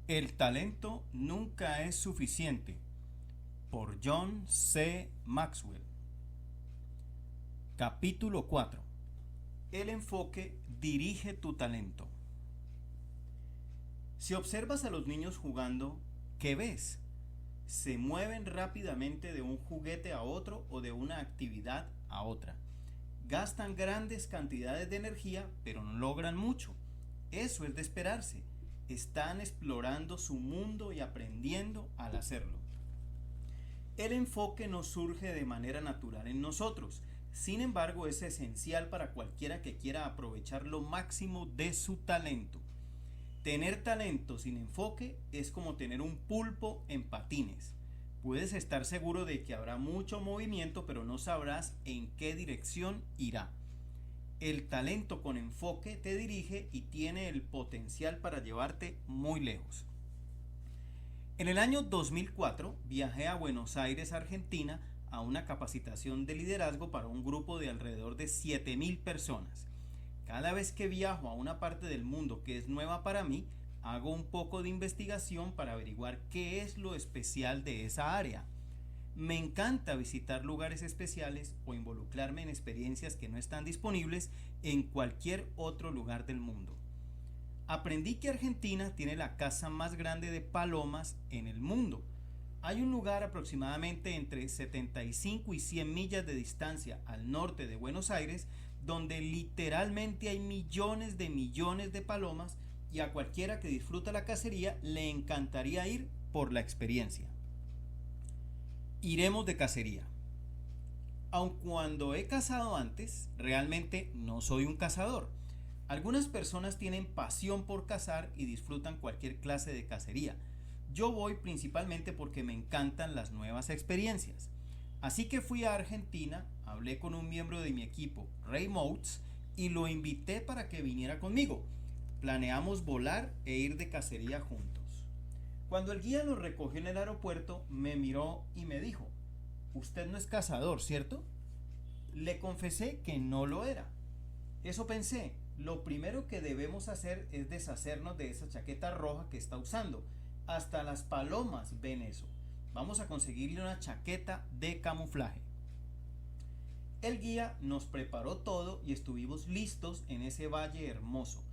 El talento nunca es suficiente. Por John C. Maxwell. Capítulo 4. El enfoque dirige tu talento. Si observas a los niños jugando, ¿qué ves? Se mueven rápidamente de un juguete a otro o de una actividad a otra. Gastan grandes cantidades de energía, pero no logran mucho. Eso es de esperarse. Están explorando su mundo y aprendiendo al hacerlo. El enfoque no surge de manera natural en nosotros. Sin embargo, es esencial para cualquiera que quiera aprovechar lo máximo de su talento. Tener talento sin enfoque es como tener un pulpo en patines. Puedes estar seguro de que habrá mucho movimiento, pero no sabrás en qué dirección irá. El talento con enfoque te dirige y tiene el potencial para llevarte muy lejos. En el año 2004 viajé a Buenos Aires, Argentina, a una capacitación de liderazgo para un grupo de alrededor de 7.000 personas. Cada vez que viajo a una parte del mundo que es nueva para mí, hago un poco de investigación para averiguar qué es lo especial de esa área. Me encanta visitar lugares especiales o involucrarme en experiencias que no están disponibles en cualquier otro lugar del mundo. Aprendí que Argentina tiene la caza más grande de palomas en el mundo. Hay un lugar aproximadamente entre 75 y 100 millas de distancia al norte de Buenos Aires donde literalmente hay millones de palomas y a cualquiera que disfruta la cacería le encantaría ir por la experiencia. Iremos de cacería. Aun cuando he cazado antes, realmente no soy un cazador. Algunas personas tienen pasión por cazar y disfrutan cualquier clase de cacería. Yo voy principalmente porque me encantan las nuevas experiencias. Así que fui a Argentina, hablé con un miembro de mi equipo, Ray Moats, y lo invité para que viniera conmigo. Planeamos volar e ir de cacería juntos. Cuando el guía nos recogió en el aeropuerto, me miró y me dijo: «Usted no es cazador, ¿cierto?». Le confesé que no lo era. Eso pensé, lo primero que debemos hacer es deshacernos de esa chaqueta roja que está usando. Hasta las palomas ven eso. Vamos a conseguirle una chaqueta de camuflaje. El guía nos preparó todo y estuvimos listos en ese valle hermoso.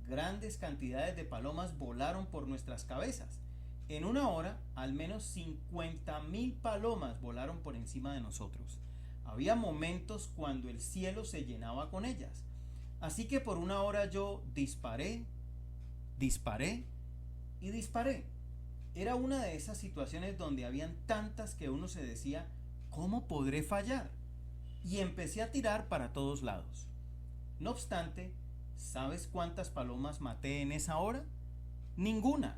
Grandes cantidades de palomas volaron por nuestras cabezas. En una hora, al menos 50.000 palomas volaron por encima de nosotros. Había momentos cuando el cielo se llenaba con ellas. Así que por una hora yo disparé y disparé. Era una de esas situaciones donde habían tantas que uno se decía, ¿cómo podré fallar? Y empecé a tirar para todos lados. No obstante, ¿sabes cuántas palomas maté en esa hora? Ninguna.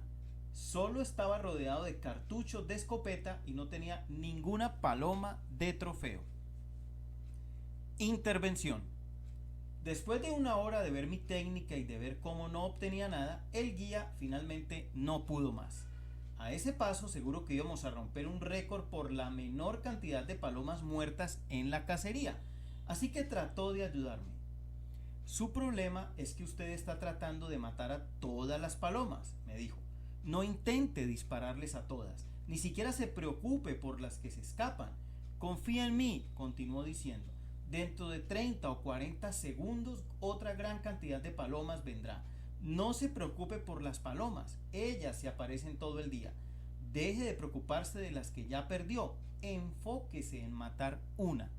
Solo estaba rodeado de cartuchos de escopeta y no tenía ninguna paloma de trofeo. Intervención. Después de una hora de ver mi técnica y de ver cómo no obtenía nada, el guía finalmente no pudo más. A ese paso seguro que íbamos a romper un récord por la menor cantidad de palomas muertas en la cacería, así que trató de ayudarme. Su problema es que usted está tratando de matar a todas las palomas, me dijo. No intente dispararles a todas, ni siquiera se preocupe por las que se escapan. Confía en mí, continuó diciendo. Dentro de 30 o 40 segundos otra gran cantidad de palomas vendrá. No se preocupe por las palomas, ellas se aparecen todo el día. Deje de preocuparse de las que ya perdió, enfóquese en matar una.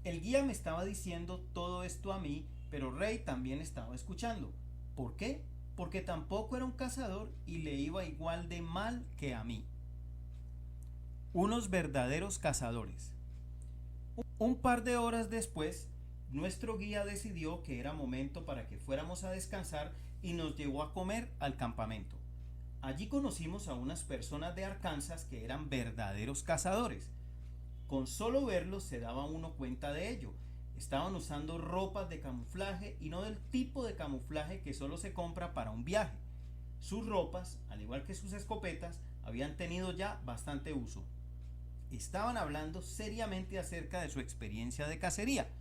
El guía me estaba diciendo todo esto a mí, pero Ray también estaba escuchando. ¿Por qué? Porque tampoco era un cazador y le iba igual de mal que a mí. Unos verdaderos cazadores. Un par de horas después, nuestro guía decidió que era momento para que fuéramos a descansar y nos llevó a comer al campamento. Allí conocimos a unas personas de Arkansas que eran verdaderos cazadores. Con solo verlos se daba uno cuenta de ello. Estaban usando ropas de camuflaje y no del tipo de camuflaje que solo se compra para un viaje. Sus ropas, al igual que sus escopetas, habían tenido ya bastante uso. Estaban hablando seriamente acerca de su experiencia de cacería.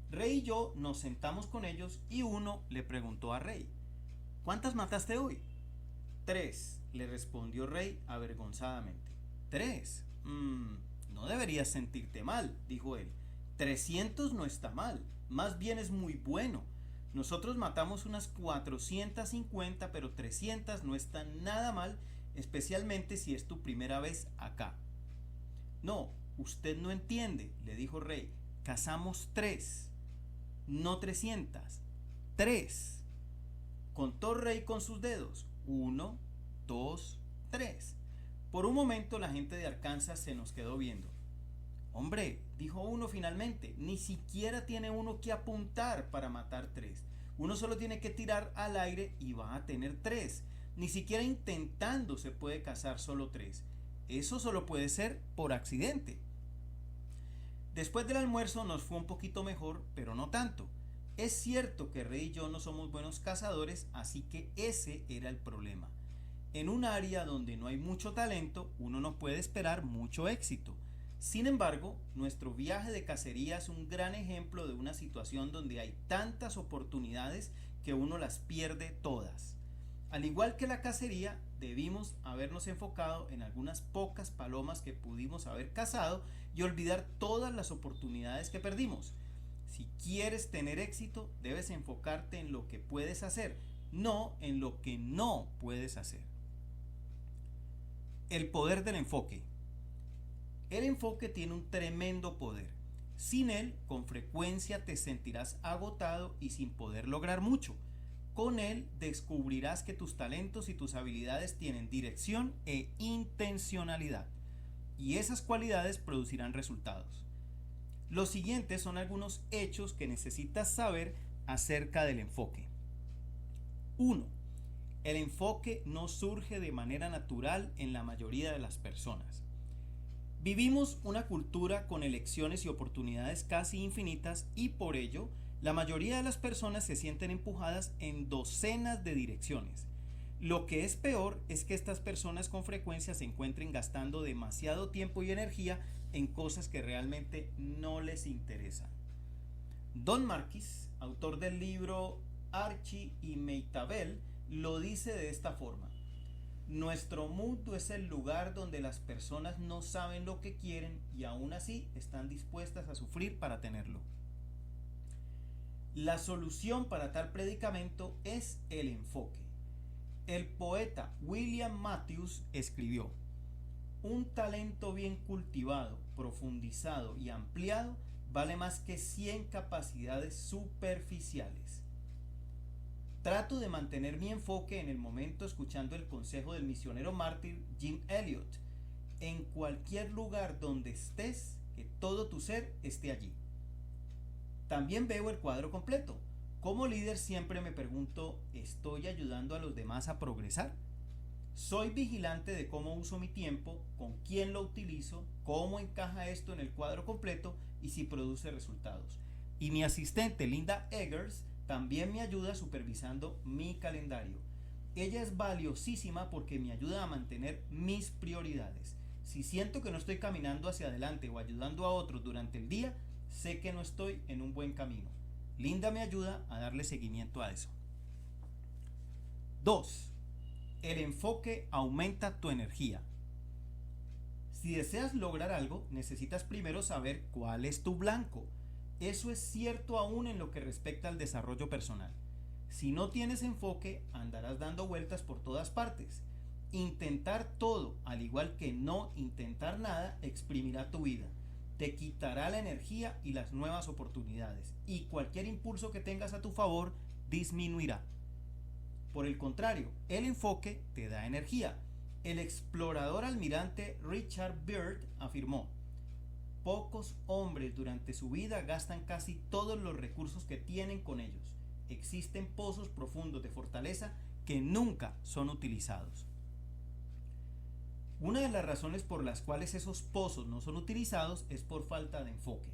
Ray y yo nos sentamos con ellos y uno le preguntó a Ray: ¿cuántas mataste hoy? 3, le respondió Rey avergonzadamente. 3, no deberías sentirte mal, dijo él. 300 no está mal, más bien es muy bueno. Nosotros matamos unas 450, pero 300 no está nada mal, especialmente si es tu primera vez acá. No, usted no entiende, le dijo Rey. Cazamos 3, no 300. 3. Contó Rey con sus dedos. 1, 2, 3. Por un momento la gente de Arkansas se nos quedó viendo. Hombre, dijo uno finalmente, ni siquiera tiene uno que apuntar para matar 3. Uno solo tiene que tirar al aire y va a tener 3. Ni siquiera intentando se puede cazar solo 3. Eso solo puede ser por accidente. Después del almuerzo nos fue un poquito mejor, pero no tanto. Es cierto que Rey y yo no somos buenos cazadores, así que ese era el problema. En un área donde no hay mucho talento, uno no puede esperar mucho éxito. Sin embargo, nuestro viaje de cacería es un gran ejemplo de una situación donde hay tantas oportunidades que uno las pierde todas. Al igual que la cacería, debimos habernos enfocado en algunas pocas palomas que pudimos haber cazado y olvidar todas las oportunidades que perdimos. Si quieres tener éxito, debes enfocarte en lo que puedes hacer, no en lo que no puedes hacer. El poder del enfoque. El enfoque tiene un tremendo poder. Sin él, con frecuencia te sentirás agotado y sin poder lograr mucho. Con él descubrirás que tus talentos y tus habilidades tienen dirección e intencionalidad, y esas cualidades producirán resultados. Los siguientes son algunos hechos que necesitas saber acerca del enfoque. 1. El enfoque no surge de manera natural en la mayoría de las personas. Vivimos una cultura con elecciones y oportunidades casi infinitas y por ello la mayoría de las personas se sienten empujadas en docenas de direcciones. Lo que es peor es que estas personas con frecuencia se encuentren gastando demasiado tiempo y energía en cosas que realmente no les interesan. Don Marquis, autor del libro Archie y Meitabel, lo dice de esta forma: nuestro mundo es el lugar donde las personas no saben lo que quieren y aún así están dispuestas a sufrir para tenerlo. La solución para tal predicamento es el enfoque. El poeta William Matthews escribió: un talento bien cultivado, profundizado y ampliado vale más que 100 capacidades superficiales. Trato de mantener mi enfoque en el momento escuchando el consejo del misionero mártir Jim Elliot. En cualquier lugar donde estés, que todo tu ser esté allí. También veo el cuadro completo. Como líder siempre me pregunto, ¿estoy ayudando a los demás a progresar? Soy vigilante de cómo uso mi tiempo, con quién lo utilizo, cómo encaja esto en el cuadro completo y si produce resultados. Y mi asistente Linda Eggers también me ayuda supervisando mi calendario. Ella es valiosísima porque me ayuda a mantener mis prioridades. Si siento que no estoy caminando hacia adelante o ayudando a otros durante el día, sé que no estoy en un buen camino. Linda me ayuda a darle seguimiento a eso. 2. El enfoque aumenta tu energía. Si deseas lograr algo, necesitas primero saber cuál es tu blanco. Eso es cierto aún en lo que respecta al desarrollo personal. Si no tienes enfoque, andarás dando vueltas por todas partes. Intentar todo, al igual que no intentar nada, exprimirá tu vida. Te quitará la energía y las nuevas oportunidades, y cualquier impulso que tengas a tu favor disminuirá. Por el contrario, el enfoque te da energía. El explorador almirante Richard Byrd afirmó: pocos hombres durante su vida gastan casi todos los recursos que tienen con ellos. Existen pozos profundos de fortaleza que nunca son utilizados. Una de las razones por las cuales esos pozos no son utilizados es por falta de enfoque.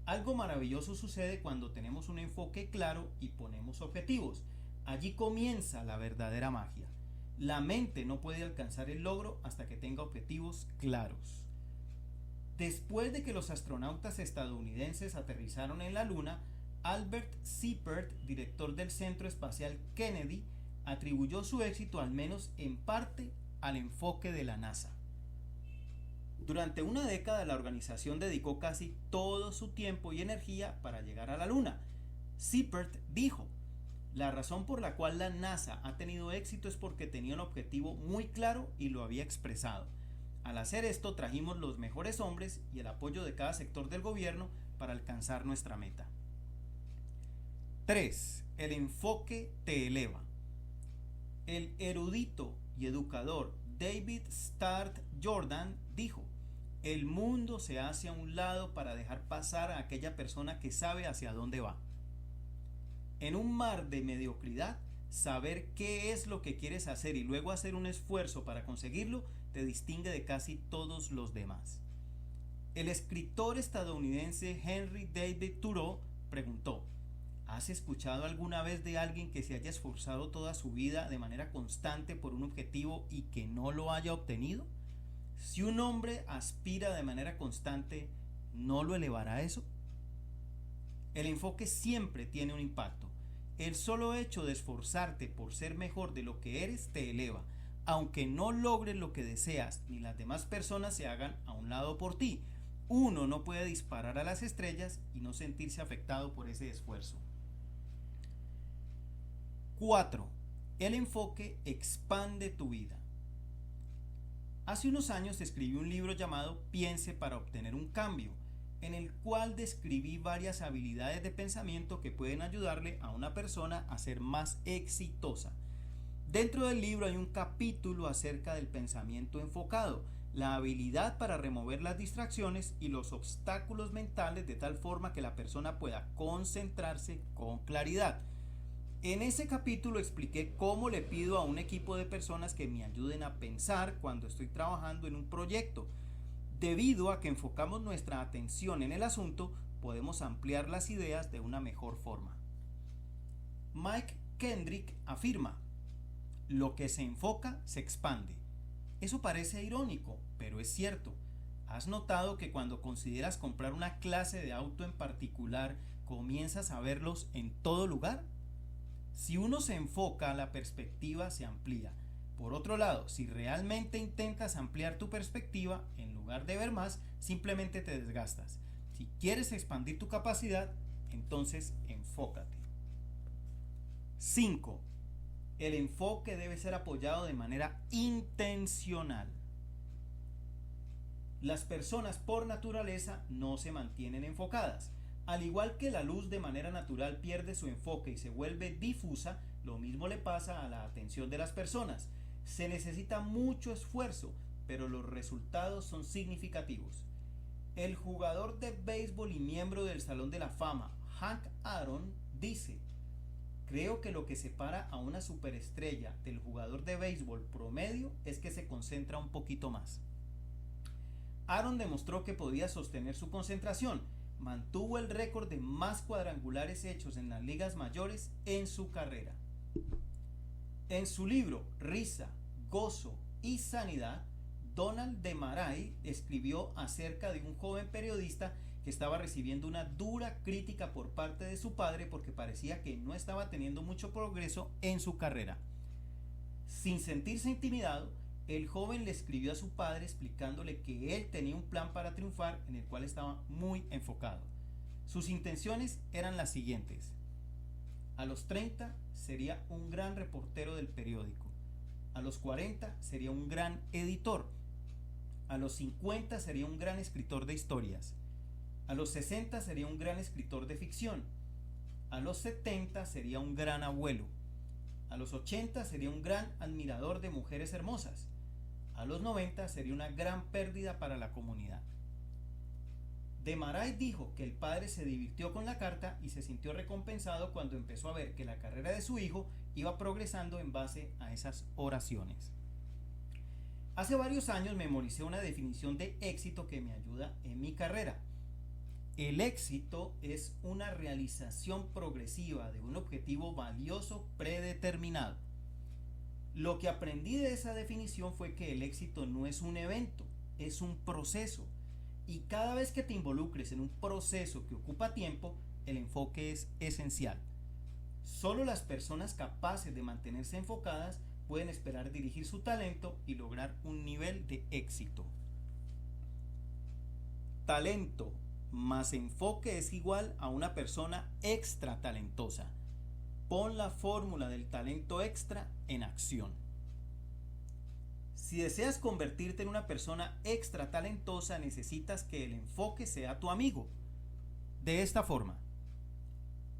Algo maravilloso sucede cuando tenemos un enfoque claro y ponemos objetivos. Allí comienza la verdadera magia. La mente no puede alcanzar el logro hasta que tenga objetivos claros. Después de que los astronautas estadounidenses aterrizaron en la Luna, Albert Seipert, director del Centro Espacial Kennedy, atribuyó su éxito al menos en parte al enfoque de la NASA. Durante una década la organización dedicó casi todo su tiempo y energía para llegar a la Luna. Sippert dijo: la razón por la cual la NASA ha tenido éxito es porque tenía un objetivo muy claro y lo había expresado. Al hacer esto trajimos los mejores hombres y el apoyo de cada sector del gobierno para alcanzar nuestra meta. 3. El enfoque te eleva. El erudito y educador David Start Jordan dijo: el mundo se hace a un lado para dejar pasar a aquella persona que sabe hacia dónde va. En un mar de mediocridad, saber qué es lo que quieres hacer y luego hacer un esfuerzo para conseguirlo te distingue de casi todos los demás. El escritor estadounidense Henry David Thoreau preguntó: ¿has escuchado alguna vez de alguien que se haya esforzado toda su vida de manera constante por un objetivo y que no lo haya obtenido? Si un hombre aspira de manera constante, ¿no lo elevará eso? El enfoque siempre tiene un impacto. El solo hecho de esforzarte por ser mejor de lo que eres te eleva, aunque no logres lo que deseas ni las demás personas se hagan a un lado por ti. Uno no puede disparar a las estrellas y no sentirse afectado por ese esfuerzo. 4. El enfoque expande tu vida. Hace unos años escribí un libro llamado Piense para obtener un cambio, en el cual describí varias habilidades de pensamiento que pueden ayudarle a una persona a ser más exitosa. Dentro del libro hay un capítulo acerca del pensamiento enfocado, la habilidad para remover las distracciones y los obstáculos mentales de tal forma que la persona pueda concentrarse con claridad. En ese capítulo expliqué cómo le pido a un equipo de personas que me ayuden a pensar cuando estoy trabajando en un proyecto. Debido a que enfocamos nuestra atención en el asunto, podemos ampliar las ideas de una mejor forma. Mike Kendrick afirma: lo que se enfoca se expande. Eso parece irónico, pero es cierto. ¿Has notado que cuando consideras comprar una clase de auto en particular, comienzas a verlos en todo lugar? Si uno se enfoca, la perspectiva se amplía. Por otro lado, si realmente intentas ampliar tu perspectiva, en lugar de ver más, simplemente te desgastas. Si quieres expandir tu capacidad, entonces enfócate. 5. El enfoque debe ser apoyado de manera intencional. Las personas por naturaleza no se mantienen enfocadas. Al igual que la luz de manera natural pierde su enfoque y se vuelve difusa, lo mismo le pasa a la atención de las personas. Se necesita mucho esfuerzo, pero los resultados son significativos. El jugador de béisbol y miembro del Salón de la Fama, Hank Aaron, dice: creo que lo que separa a una superestrella del jugador de béisbol promedio es que se concentra un poquito más. Aaron demostró que podía sostener su concentración. Mantuvo el récord de más cuadrangulares hechos en las ligas mayores en su carrera. En su libro Risa, Gozo y Sanidad, Donald DeMarais escribió acerca de un joven periodista que estaba recibiendo una dura crítica por parte de su padre porque parecía que no estaba teniendo mucho progreso en su carrera. Sin sentirse intimidado, el joven le escribió a su padre explicándole que él tenía un plan para triunfar en el cual estaba muy enfocado. Sus intenciones eran las siguientes: a los 30 sería un gran reportero del periódico, a los 40 sería un gran editor, a los 50 sería un gran escritor de historias, a los 60 sería un gran escritor de ficción, a los 70 sería un gran abuelo, a los 80 sería un gran admirador de mujeres hermosas, a los 90 sería una gran pérdida para la comunidad. DeMarais dijo que el padre se divirtió con la carta y se sintió recompensado cuando empezó a ver que la carrera de su hijo iba progresando en base a esas oraciones. Hace varios años memoricé una definición de éxito que me ayuda en mi carrera. El éxito es una realización progresiva de un objetivo valioso predeterminado. Lo que aprendí de esa definición fue que el éxito no es un evento, es un proceso. Y cada vez que te involucres en un proceso que ocupa tiempo, el enfoque es esencial. Solo las personas capaces de mantenerse enfocadas pueden esperar dirigir su talento y lograr un nivel de éxito. Talento más enfoque es igual a una persona extra talentosa. Pon la fórmula del talento extra en acción. Si deseas convertirte en una persona extra talentosa, necesitas que el enfoque sea tu amigo. De esta forma: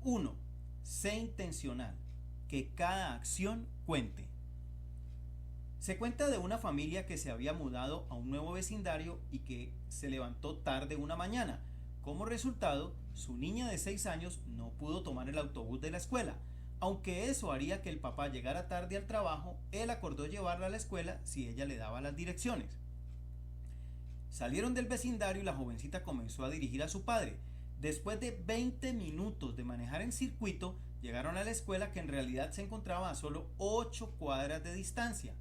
1. Sé intencional, que cada acción cuente. Se cuenta de una familia que se había mudado a un nuevo vecindario y que se levantó tarde una mañana. Como resultado, su niña de 6 años no pudo tomar el autobús de la escuela. Aunque eso haría que el papá llegara tarde al trabajo, él acordó llevarla a la escuela si ella le daba las direcciones. Salieron del vecindario y la jovencita comenzó a dirigir a su padre. Después de 20 minutos de manejar en circuito, llegaron a la escuela, que en realidad se encontraba a solo 8 cuadras de distancia.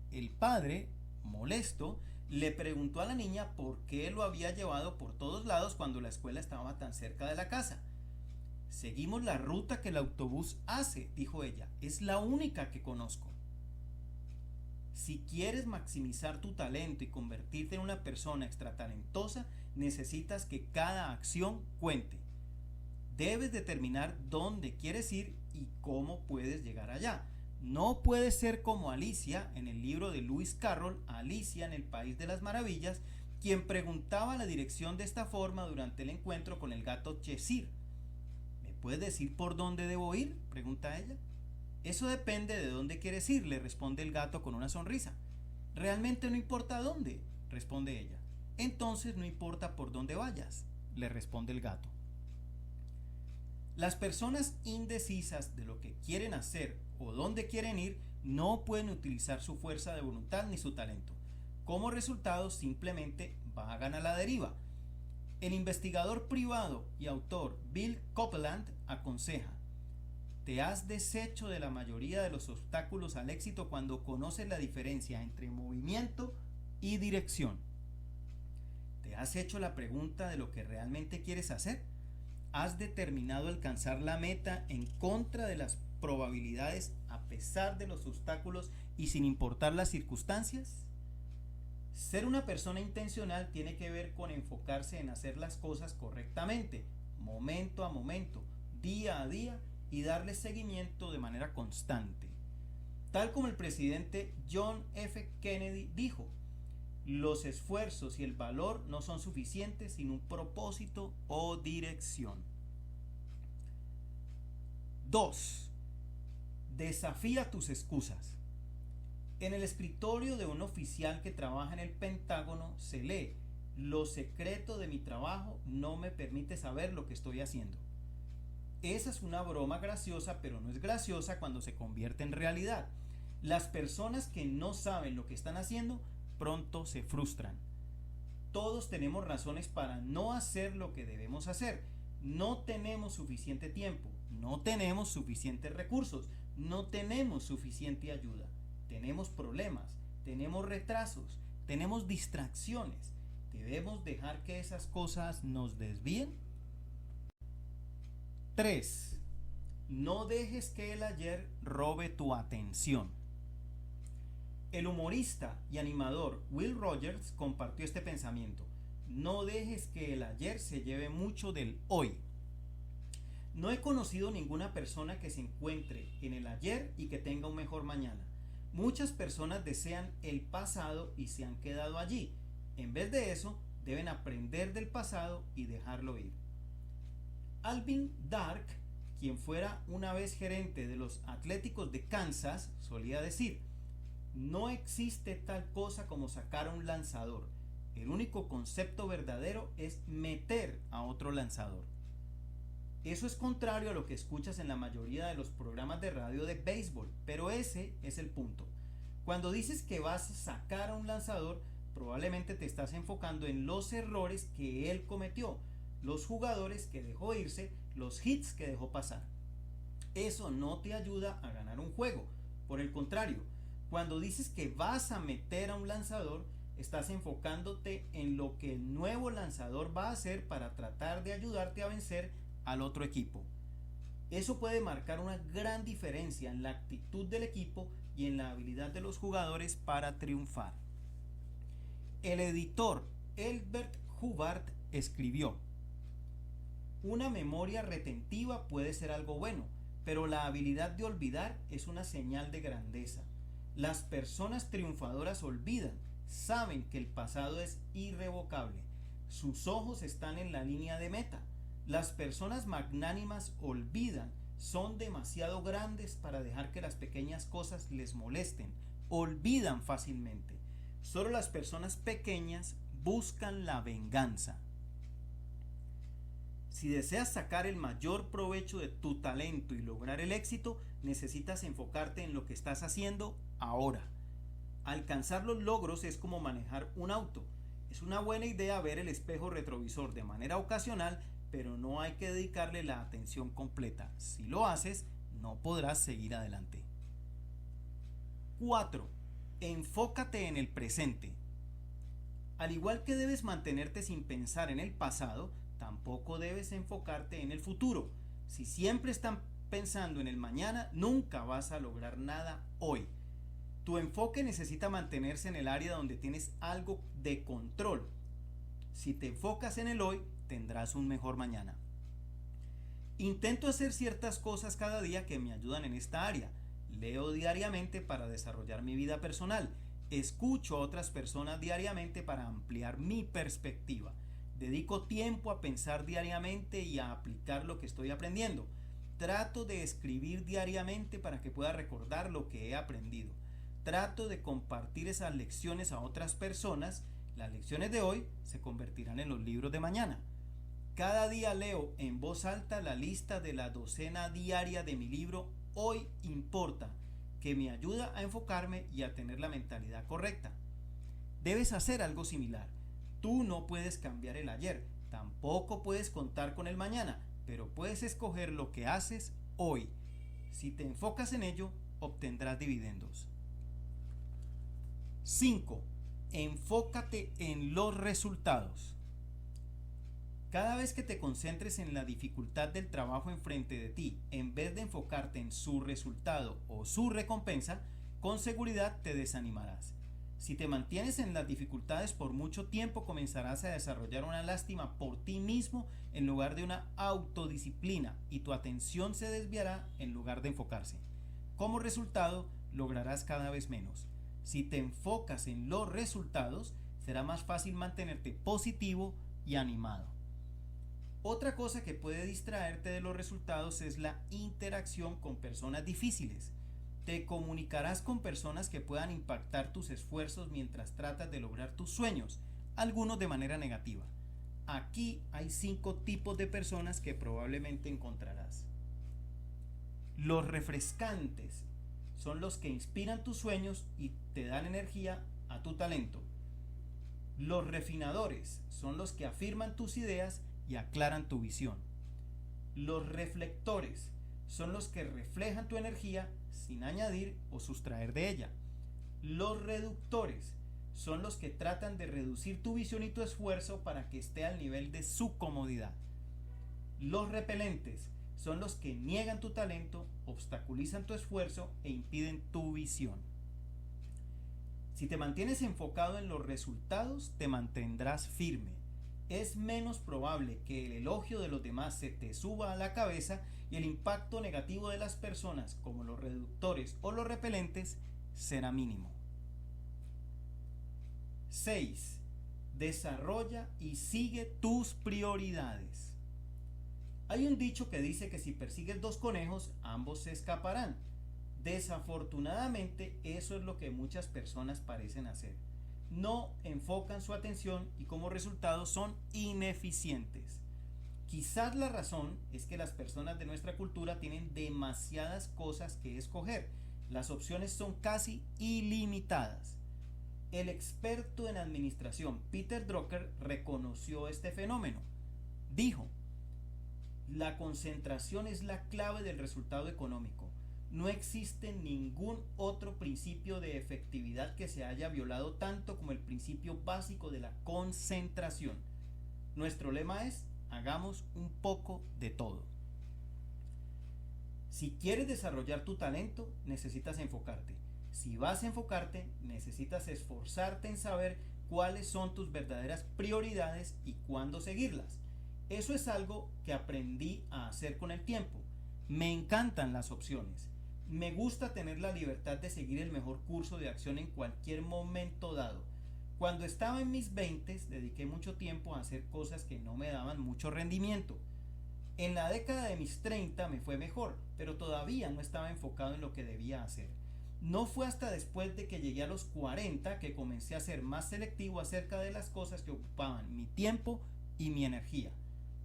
El padre, molesto, le preguntó a la niña por qué lo había llevado por todos lados cuando la escuela estaba tan cerca de la casa. Seguimos la ruta que el autobús hace, dijo ella. Es la única que conozco. Si quieres maximizar tu talento y convertirte en una persona extratalentosa, necesitas que cada acción cuente. Debes determinar dónde quieres ir y cómo puedes llegar allá. No puedes ser como Alicia en el libro de Lewis Carroll, Alicia en el País de las Maravillas, quien preguntaba la dirección de esta forma durante el encuentro con el gato Cheshire. ¿Me puedes decir por dónde debo ir?, pregunta ella. Eso depende de dónde quieres ir, le responde el gato con una sonrisa. Realmente no importa dónde, responde ella. Entonces no importa por dónde vayas, le responde el gato. Las personas indecisas de lo que quieren hacer o dónde quieren ir no pueden utilizar su fuerza de voluntad ni su talento. Como resultado, simplemente vagan a la deriva. El investigador privado y autor Bill Copeland aconseja: te has deshecho de la mayoría de los obstáculos al éxito cuando conoces la diferencia entre movimiento y dirección. ¿Te has hecho la pregunta de lo que realmente quieres hacer? ¿Has determinado alcanzar la meta en contra de las probabilidades, a pesar de los obstáculos y sin importar las circunstancias? Ser una persona intencional tiene que ver con enfocarse en hacer las cosas correctamente, momento a momento, día a día, y darle seguimiento de manera constante. Tal como el presidente John F. Kennedy dijo: los esfuerzos y el valor no son suficientes sin un propósito o dirección. 2. Desafía tus excusas. En el escritorio de un oficial que trabaja en el Pentágono se lee: lo secreto de mi trabajo no me permite saber lo que estoy haciendo. Esa es una broma graciosa, pero no es graciosa cuando se convierte en realidad. Las personas que no saben lo que están haciendo pronto se frustran. Todos tenemos razones para no hacer lo que debemos hacer. No tenemos suficiente tiempo, no tenemos suficientes recursos, no tenemos suficiente ayuda. Tenemos problemas, tenemos retrasos, tenemos distracciones. ¿Debemos dejar que esas cosas nos desvíen? 3. No dejes que el ayer robe tu atención. El humorista y animador Will Rogers compartió este pensamiento: no dejes que el ayer se lleve mucho del hoy. No he conocido ninguna persona que se encuentre en el ayer y que tenga un mejor mañana. Muchas personas desean el pasado y se han quedado allí. En vez de eso, deben aprender del pasado y dejarlo ir. Alvin Dark, quien fuera una vez gerente de los Atléticos de Kansas, solía decir: no existe tal cosa como sacar a un lanzador. El único concepto verdadero es meter a otro lanzador. Eso es contrario a lo que escuchas en la mayoría de los programas de radio de béisbol, pero ese es el punto. Cuando dices que vas a sacar a un lanzador, probablemente te estás enfocando en los errores que él cometió, los jugadores que dejó irse, los hits que dejó pasar. Eso no te ayuda a ganar un juego. Por el contrario, cuando dices que vas a meter a un lanzador, estás enfocándote en lo que el nuevo lanzador va a hacer para tratar de ayudarte a vencer al otro equipo. Eso puede marcar una gran diferencia en la actitud del equipo y en la habilidad de los jugadores para triunfar. El editor Elbert Hubbard escribió: una memoria retentiva puede ser algo bueno, pero la habilidad de olvidar es una señal de grandeza. Las personas triunfadoras olvidan, saben que el pasado es irrevocable. Sus ojos están en la línea de meta. Las personas magnánimas olvidan, son demasiado grandes para dejar que las pequeñas cosas les molesten, olvidan fácilmente. Solo las personas pequeñas buscan la venganza. Si deseas sacar el mayor provecho de tu talento y lograr el éxito, necesitas enfocarte en lo que estás haciendo ahora. Alcanzar los logros es como manejar un auto. Es una buena idea ver el espejo retrovisor de manera ocasional, pero no hay que dedicarle la atención completa. Si lo haces, no podrás seguir adelante. 4. Enfócate en el presente. Al igual que debes mantenerte sin pensar en el pasado, tampoco debes enfocarte en el futuro. Si siempre estás pensando en el mañana, nunca vas a lograr nada hoy. Tu enfoque necesita mantenerse en el área donde tienes algo de control. Si te enfocas en el hoy, tendrás un mejor mañana. Intento hacer ciertas cosas cada día que me ayudan en esta área. Leo diariamente para desarrollar mi vida personal. Escucho a otras personas diariamente para ampliar mi perspectiva. Dedico tiempo a pensar diariamente y a aplicar lo que estoy aprendiendo. Trato de escribir diariamente para que pueda recordar lo que he aprendido. Trato de compartir esas lecciones a otras personas. Las lecciones de hoy se convertirán en los libros de mañana. Cada día leo en voz alta la lista de la docena diaria de mi libro Hoy Importa, que me ayuda a enfocarme y a tener la mentalidad correcta. Debes hacer algo similar. Tú no puedes cambiar el ayer, tampoco puedes contar con el mañana, pero puedes escoger lo que haces hoy. Si te enfocas en ello, obtendrás dividendos. 5. Enfócate en los resultados. Cada vez que te concentres en la dificultad del trabajo enfrente de ti, en vez de enfocarte en su resultado o su recompensa, con seguridad te desanimarás. Si te mantienes en las dificultades por mucho tiempo, comenzarás a desarrollar una lástima por ti mismo en lugar de una autodisciplina y tu atención se desviará en lugar de enfocarse. Como resultado, lograrás cada vez menos. Si te enfocas en los resultados, será más fácil mantenerte positivo y animado. Otra cosa que puede distraerte de los resultados es la interacción con personas difíciles. Te comunicarás con personas que puedan impactar tus esfuerzos mientras tratas de lograr tus sueños, algunos de manera negativa. Aquí hay 5 tipos de personas que probablemente encontrarás. Los refrescantes son los que inspiran tus sueños y te dan energía a tu talento. Los refinadores son los que afirman tus ideas y aclaran tu visión. Los reflectores son los que reflejan tu energía sin añadir o sustraer de ella. Los reductores son los que tratan de reducir tu visión y tu esfuerzo para que esté al nivel de su comodidad. Los repelentes son los que niegan tu talento, obstaculizan tu esfuerzo e impiden tu visión. Si te mantienes enfocado en los resultados, te mantendrás firme. Es menos probable que el elogio de los demás se te suba a la cabeza y el impacto negativo de las personas, como los reductores o los repelentes, será mínimo. 6. Desarrolla y sigue tus prioridades. Hay un dicho que dice que si persigues 2 conejos, ambos se escaparán. Desafortunadamente, eso es lo que muchas personas parecen hacer. No enfocan su atención y como resultado son ineficientes. Quizás la razón es que las personas de nuestra cultura tienen demasiadas cosas que escoger. Las opciones son casi ilimitadas. El experto en administración Peter Drucker reconoció este fenómeno. Dijo: la concentración es la clave del resultado económico. No existe ningún otro principio de efectividad que se haya violado tanto como el principio básico de la concentración. Nuestro lema es: hagamos un poco de todo. Si quieres desarrollar tu talento, necesitas enfocarte. Si vas a enfocarte, necesitas esforzarte en saber cuáles son tus verdaderas prioridades y cuándo seguirlas. Eso es algo que aprendí a hacer con el tiempo. Me encantan las opciones. Me gusta tener la libertad de seguir el mejor curso de acción en cualquier momento dado. Cuando estaba en mis 20, dediqué mucho tiempo a hacer cosas que no me daban mucho rendimiento. En la década de mis 30 me fue mejor, pero todavía no estaba enfocado en lo que debía hacer. No fue hasta después de que llegué a los 40 que comencé a ser más selectivo acerca de las cosas que ocupaban mi tiempo y mi energía.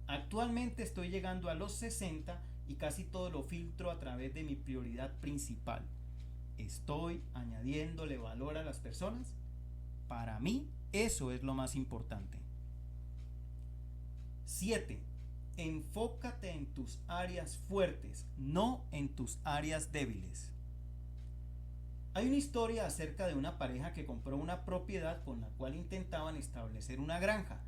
Actualmente estoy llegando a los 60 y casi todo lo filtro a través de mi prioridad principal. ¿Estoy añadiéndole valor a las personas? Para mí, eso es lo más importante. 7. Enfócate en tus áreas fuertes, no en tus áreas débiles. Hay una historia acerca de una pareja que compró una propiedad con la cual intentaban establecer una granja.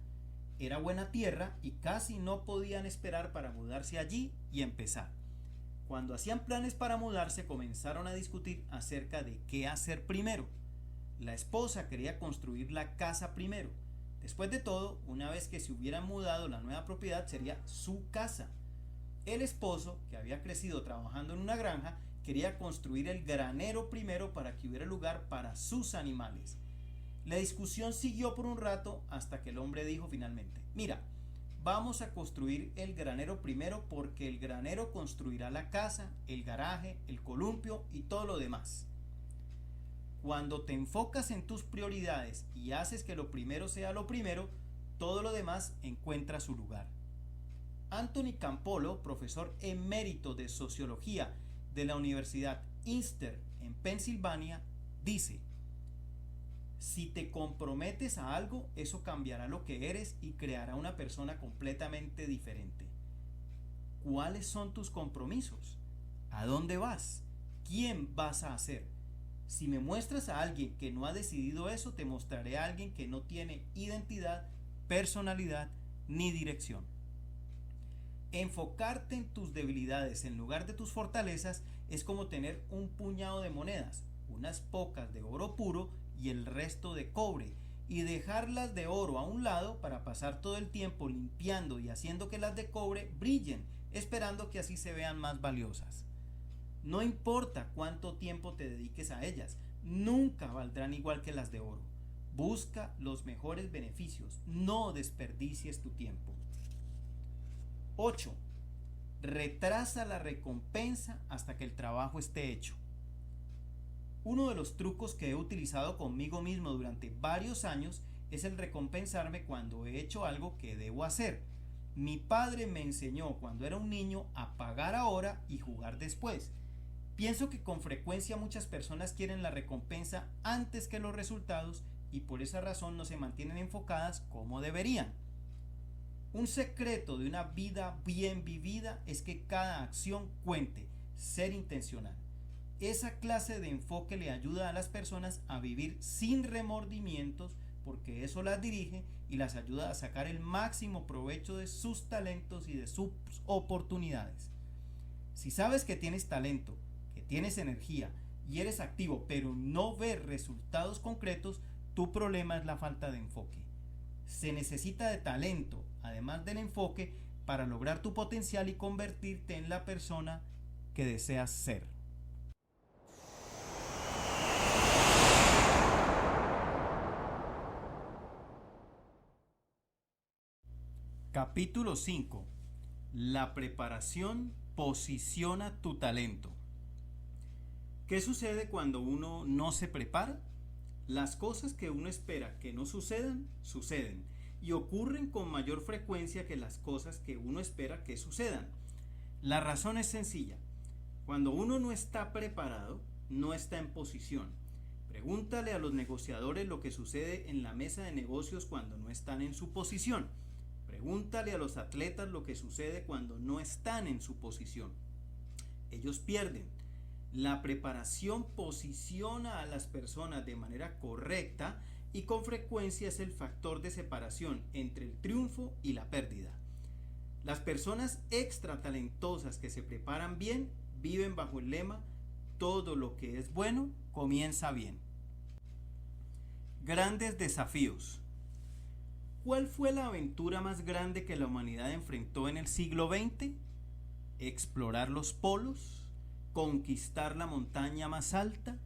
Era buena tierra y casi no podían esperar para mudarse allí y empezar. Cuando hacían planes para mudarse, comenzaron a discutir acerca de qué hacer primero. La esposa quería construir la casa primero. Después de todo, una vez que se hubieran mudado, la nueva propiedad sería su casa. El esposo, que había crecido trabajando en una granja, quería construir el granero primero para que hubiera lugar para sus animales. La discusión siguió por un rato hasta que el hombre dijo finalmente: mira, vamos a construir el granero primero porque el granero construirá la casa, el garaje, el columpio y todo lo demás. Cuando te enfocas en tus prioridades y haces que lo primero sea lo primero, todo lo demás encuentra su lugar. Anthony Campolo, profesor emérito de sociología de la Universidad Eastern en Pensilvania, dice: si te comprometes a algo, eso cambiará lo que eres y creará una persona completamente diferente. ¿Cuáles son tus compromisos? ¿A dónde vas? ¿Quién vas a ser? Si me muestras a alguien que no ha decidido eso, te mostraré a alguien que no tiene identidad, personalidad ni dirección. Enfocarte en tus debilidades en lugar de tus fortalezas es como tener un puñado de monedas, unas pocas de oro puro y el resto de cobre, y dejarlas de oro a un lado para pasar todo el tiempo limpiando y haciendo que las de cobre brillen, esperando que así se vean más valiosas. No importa cuánto tiempo te dediques a ellas, nunca valdrán igual que las de oro. Busca los mejores beneficios, no desperdicies tu tiempo. 8. Retrasa la recompensa hasta que el trabajo esté hecho. Uno de los trucos que he utilizado conmigo mismo durante varios años es el recompensarme cuando he hecho algo que debo hacer. Mi padre me enseñó cuando era un niño a pagar ahora y jugar después. Pienso que con frecuencia muchas personas quieren la recompensa antes que los resultados y por esa razón no se mantienen enfocadas como deberían. Un secreto de una vida bien vivida es que cada acción cuente, ser intencional. Esa clase de enfoque le ayuda a las personas a vivir sin remordimientos porque eso las dirige y las ayuda a sacar el máximo provecho de sus talentos y de sus oportunidades. Si sabes que tienes talento, que tienes energía y eres activo pero no ves resultados concretos, tu problema es la falta de enfoque. Se necesita de talento, además del enfoque, para lograr tu potencial y convertirte en la persona que deseas ser. Capítulo 5. La preparación posiciona tu talento. ¿Qué sucede cuando uno no se prepara? Las cosas que uno espera que no sucedan, suceden y ocurren con mayor frecuencia que las cosas que uno espera que sucedan. La razón es sencilla. Cuando uno no está preparado, no está en posición. Pregúntale a los negociadores lo que sucede en la mesa de negocios cuando no están en su posición. Pregúntale a los atletas lo que sucede cuando no están en su posición. Ellos pierden. La preparación posiciona a las personas de manera correcta y con frecuencia es el factor de separación entre el triunfo y la pérdida. Las personas extra talentosas que se preparan bien viven bajo el lema todo lo que es bueno comienza bien. Grandes desafíos. ¿Cuál fue la aventura más grande que la humanidad enfrentó en el siglo XX? Explorar los polos, conquistar la montaña más alta,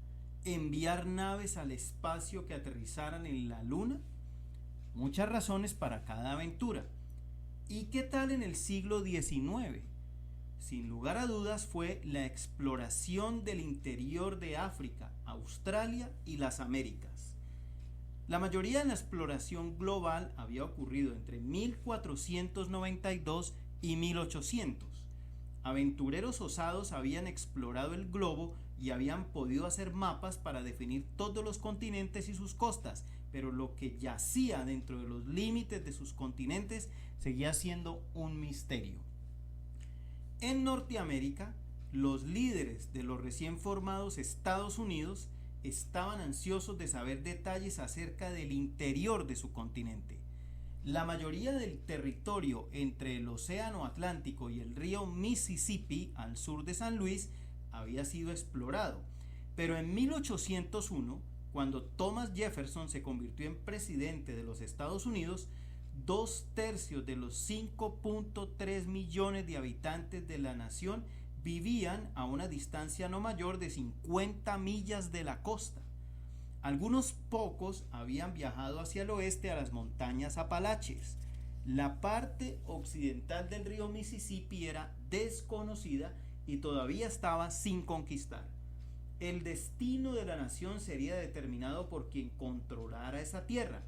enviar naves al espacio que aterrizaran en la luna. Muchas razones para cada aventura. ¿Y qué tal en el siglo XIX? Sin lugar a dudas fue la exploración del interior de África, Australia y las Américas. La mayoría de la exploración global había ocurrido entre 1492 y 1800. Aventureros osados habían explorado el globo y habían podido hacer mapas para definir todos los continentes y sus costas, pero lo que yacía dentro de los límites de sus continentes seguía siendo un misterio. En Norteamérica, los líderes de los recién formados Estados Unidos estaban ansiosos de saber detalles acerca del interior de su continente. La mayoría del territorio entre el Océano Atlántico y el río Mississippi al sur de San Luis había sido explorado, pero en 1801, cuando Thomas Jefferson se convirtió en presidente de los Estados Unidos, 2/3 de los 5.3 millones de habitantes de la nación vivían a una distancia no mayor de 50 millas de la costa. Algunos pocos habían viajado hacia el oeste a las montañas Apalaches. La parte occidental del río Mississippi era desconocida y todavía estaba sin conquistar. El destino de la nación sería determinado por quien controlara esa tierra: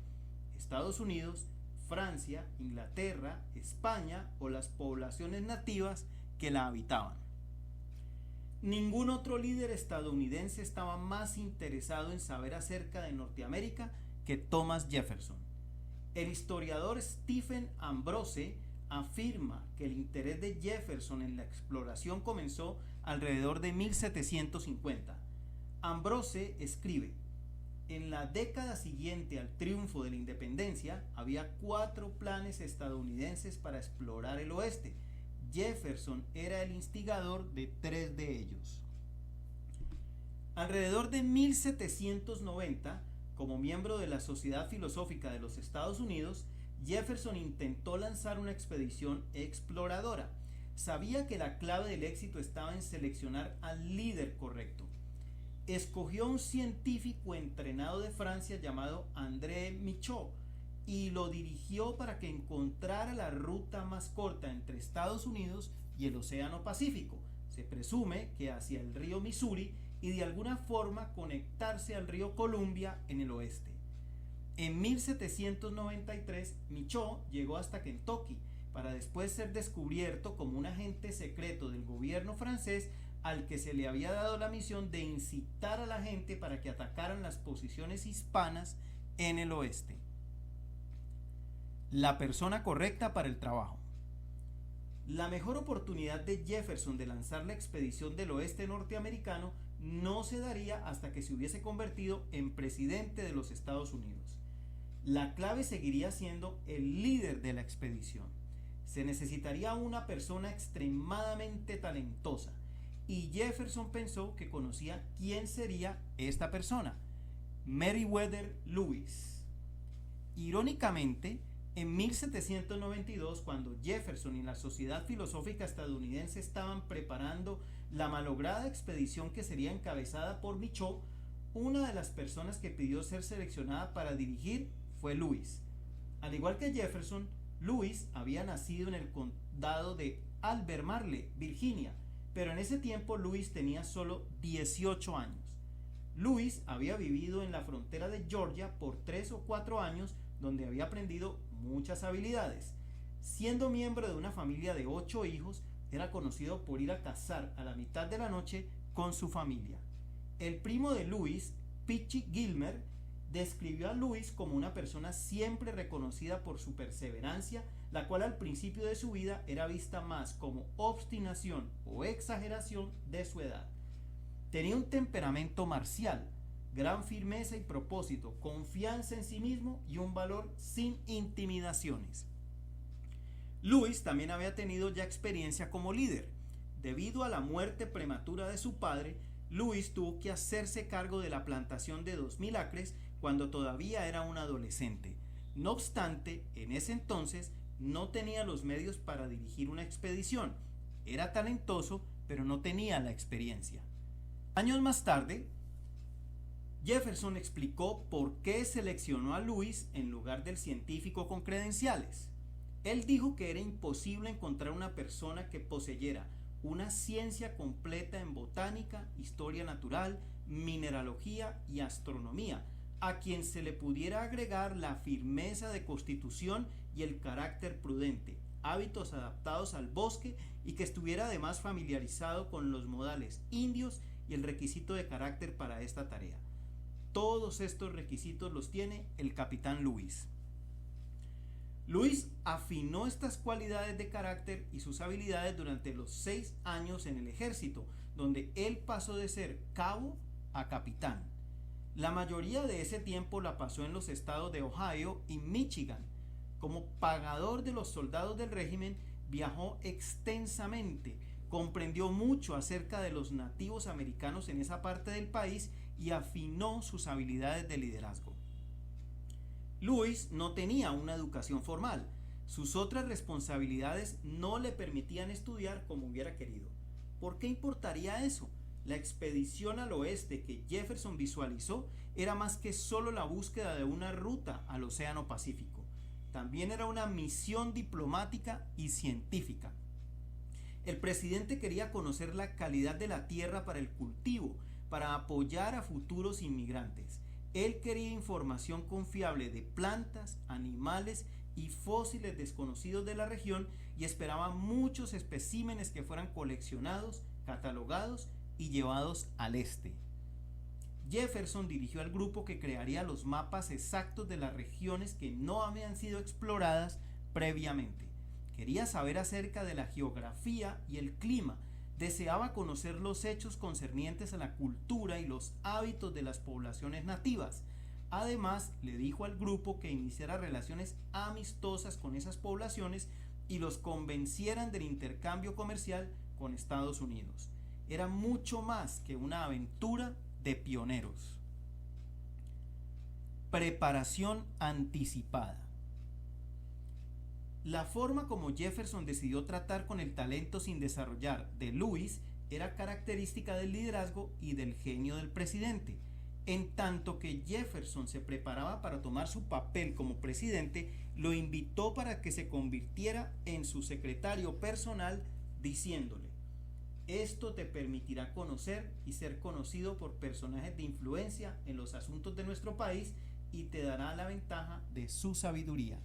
Estados Unidos, Francia, Inglaterra, España o las poblaciones nativas que la habitaban. Ningún otro líder estadounidense estaba más interesado en saber acerca de Norteamérica que Thomas Jefferson. El historiador Stephen Ambrose afirma que el interés de Jefferson en la exploración comenzó alrededor de 1750. Ambrose escribe: en la década siguiente al triunfo de la independencia, había 4 planes estadounidenses para explorar el oeste. Jefferson era el instigador de 3 de ellos. Alrededor de 1790, como miembro de la Sociedad Filosófica de los Estados Unidos, Jefferson intentó lanzar una expedición exploradora. Sabía que la clave del éxito estaba en seleccionar al líder correcto. Escogió a un científico entrenado de Francia llamado André Michaux y lo dirigió para que encontrara la ruta más corta entre Estados Unidos y el Océano Pacífico. Se presume que hacia el río Missouri y de alguna forma conectarse al río Columbia en el oeste. En 1793, Michaux llegó hasta Kentucky para después ser descubierto como un agente secreto del gobierno francés al que se le había dado la misión de incitar a la gente para que atacaran las posiciones hispanas en el oeste. La persona correcta para el trabajo. La mejor oportunidad de Jefferson de lanzar la expedición del oeste norteamericano no se daría hasta que se hubiese convertido en presidente de los Estados Unidos. La clave seguiría siendo el líder de la expedición. Se necesitaría una persona extremadamente talentosa, y Jefferson pensó que conocía quién sería esta persona: Meriwether Lewis. Irónicamente, en 1792, cuando Jefferson y la Sociedad Filosófica Estadounidense estaban preparando la malograda expedición que sería encabezada por Michaux, una de las personas que pidió ser seleccionada para dirigir fue Lewis. Al igual que Jefferson, Lewis había nacido en el condado de Albemarle, Virginia, pero en ese tiempo Lewis tenía solo 18 años. Lewis había vivido en la frontera de Georgia por 3 o 4 años, donde había aprendido muchas habilidades. Siendo miembro de una familia de 8 hijos, era conocido por ir a cazar a la mitad de la noche con su familia. El primo de Lewis, Pitchy Gilmer, describió a Lewis como una persona siempre reconocida por su perseverancia, la cual al principio de su vida era vista más como obstinación o exageración de su edad. Tenía un temperamento marcial, gran firmeza y propósito, confianza en sí mismo y un valor sin intimidaciones. Lewis también había tenido ya experiencia como líder. Debido a la muerte prematura de su padre, Louis tuvo que hacerse cargo de la plantación de 2000 acres cuando todavía era un adolescente. No obstante, en ese entonces no tenía los medios para dirigir una expedición. Era talentoso, pero no tenía la experiencia. Años más tarde, Jefferson explicó por qué seleccionó a Louis en lugar del científico con credenciales. Él dijo que era imposible encontrar una persona que poseyera una ciencia completa en botánica, historia natural, mineralogía y astronomía, a quien se le pudiera agregar la firmeza de constitución y el carácter prudente, hábitos adaptados al bosque y que estuviera además familiarizado con los modales indios y el requisito de carácter para esta tarea. Todos estos requisitos los tiene el capitán Louis. Louis afinó estas cualidades de carácter y sus habilidades durante los 6 años en el ejército, donde él pasó de ser cabo a capitán. La mayoría de ese tiempo la pasó en los estados de Ohio y Michigan. Como pagador de los soldados del régimen, viajó extensamente, comprendió mucho acerca de los nativos americanos en esa parte del país y afinó sus habilidades de liderazgo. Louis no tenía una educación formal. Sus otras responsabilidades no le permitían estudiar como hubiera querido. ¿Por qué importaría eso? La expedición al oeste que Jefferson visualizó era más que solo la búsqueda de una ruta al Océano Pacífico. También era una misión diplomática y científica. El presidente quería conocer la calidad de la tierra para el cultivo, para apoyar a futuros inmigrantes. Él quería información confiable de plantas, animales y fósiles desconocidos de la región y esperaba muchos especímenes que fueran coleccionados, catalogados y llevados al este. Jefferson dirigió al grupo que crearía los mapas exactos de las regiones que no habían sido exploradas previamente. Quería saber acerca de la geografía y el clima. Deseaba conocer los hechos concernientes a la cultura y los hábitos de las poblaciones nativas. Además, le dijo al grupo que iniciara relaciones amistosas con esas poblaciones y los convencieran del intercambio comercial con Estados Unidos. Era mucho más que una aventura de pioneros. Preparación anticipada. La forma como Jefferson decidió tratar con el talento sin desarrollar de Louis era característica del liderazgo y del genio del presidente. En tanto que Jefferson se preparaba para tomar su papel como presidente, lo invitó para que se convirtiera en su secretario personal, diciéndole: esto te permitirá conocer y ser conocido por personajes de influencia en los asuntos de nuestro país y te dará la ventaja de su sabiduría.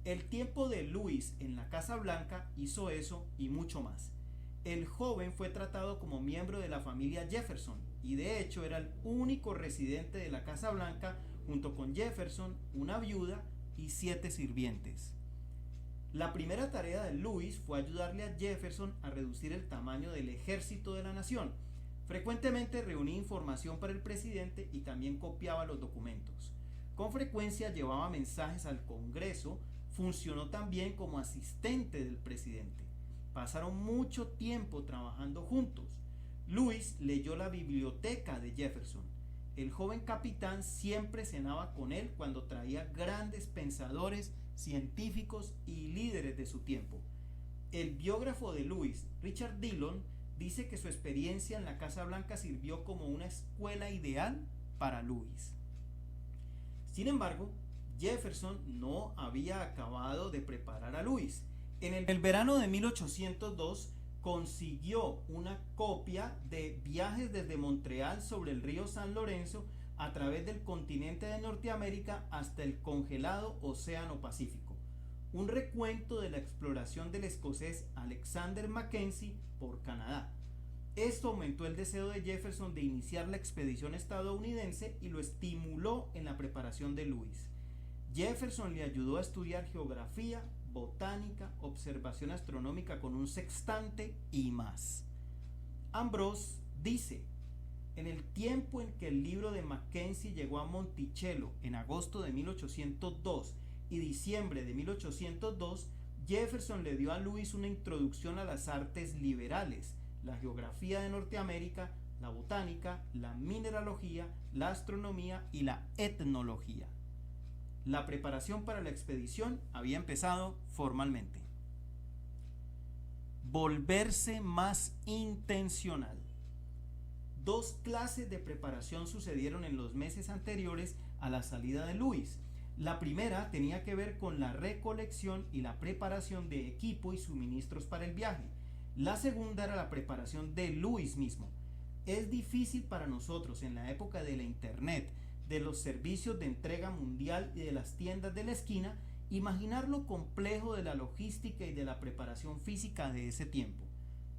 El tiempo de Louis en la Casa Blanca hizo eso y mucho más. El joven fue tratado como miembro de la familia Jefferson y de hecho era el único residente de la Casa Blanca junto con Jefferson, una viuda y 7 sirvientes. La primera tarea de Louis fue ayudarle a Jefferson a reducir el tamaño del ejército de la nación. Frecuentemente reunía información para el presidente y también copiaba los documentos. Con frecuencia llevaba mensajes al Congreso. Funcionó también como asistente del presidente. Pasaron mucho tiempo trabajando juntos. Louis leyó la biblioteca de Jefferson. El joven capitán siempre cenaba con él cuando traía grandes pensadores, científicos y líderes de su tiempo. El biógrafo de Louis, Richard Dillon, dice que su experiencia en la Casa Blanca sirvió como una escuela ideal para Louis. Sin embargo, Jefferson no había acabado de preparar a Louis. En el verano de 1802 consiguió una copia de Viajes desde Montreal sobre el río San Lorenzo a través del continente de Norteamérica hasta el congelado Océano Pacífico, un recuento de la exploración del escocés Alexander Mackenzie por Canadá. Esto aumentó el deseo de Jefferson de iniciar la expedición estadounidense y lo estimuló en la preparación de Louis. Jefferson le ayudó a estudiar geografía, botánica, observación astronómica con un sextante y más. Ambrose dice: en el tiempo en que el libro de Mackenzie llegó a Monticello en agosto de 1802 y diciembre de 1802, Jefferson le dio a Lewis una introducción a las artes liberales, la geografía de Norteamérica, la botánica, la mineralogía, la astronomía y la etnología. La preparación para la expedición había empezado formalmente. Volverse más intencional. Dos clases de preparación sucedieron en los meses anteriores a la salida de Lewis. La primera tenía que ver con la recolección y la preparación de equipo y suministros para el viaje. La segunda era la preparación de Lewis mismo. Es difícil para nosotros en la época de la internet, de los servicios de entrega mundial y de las tiendas de la esquina, imaginar lo complejo de la logística y de la preparación física de ese tiempo.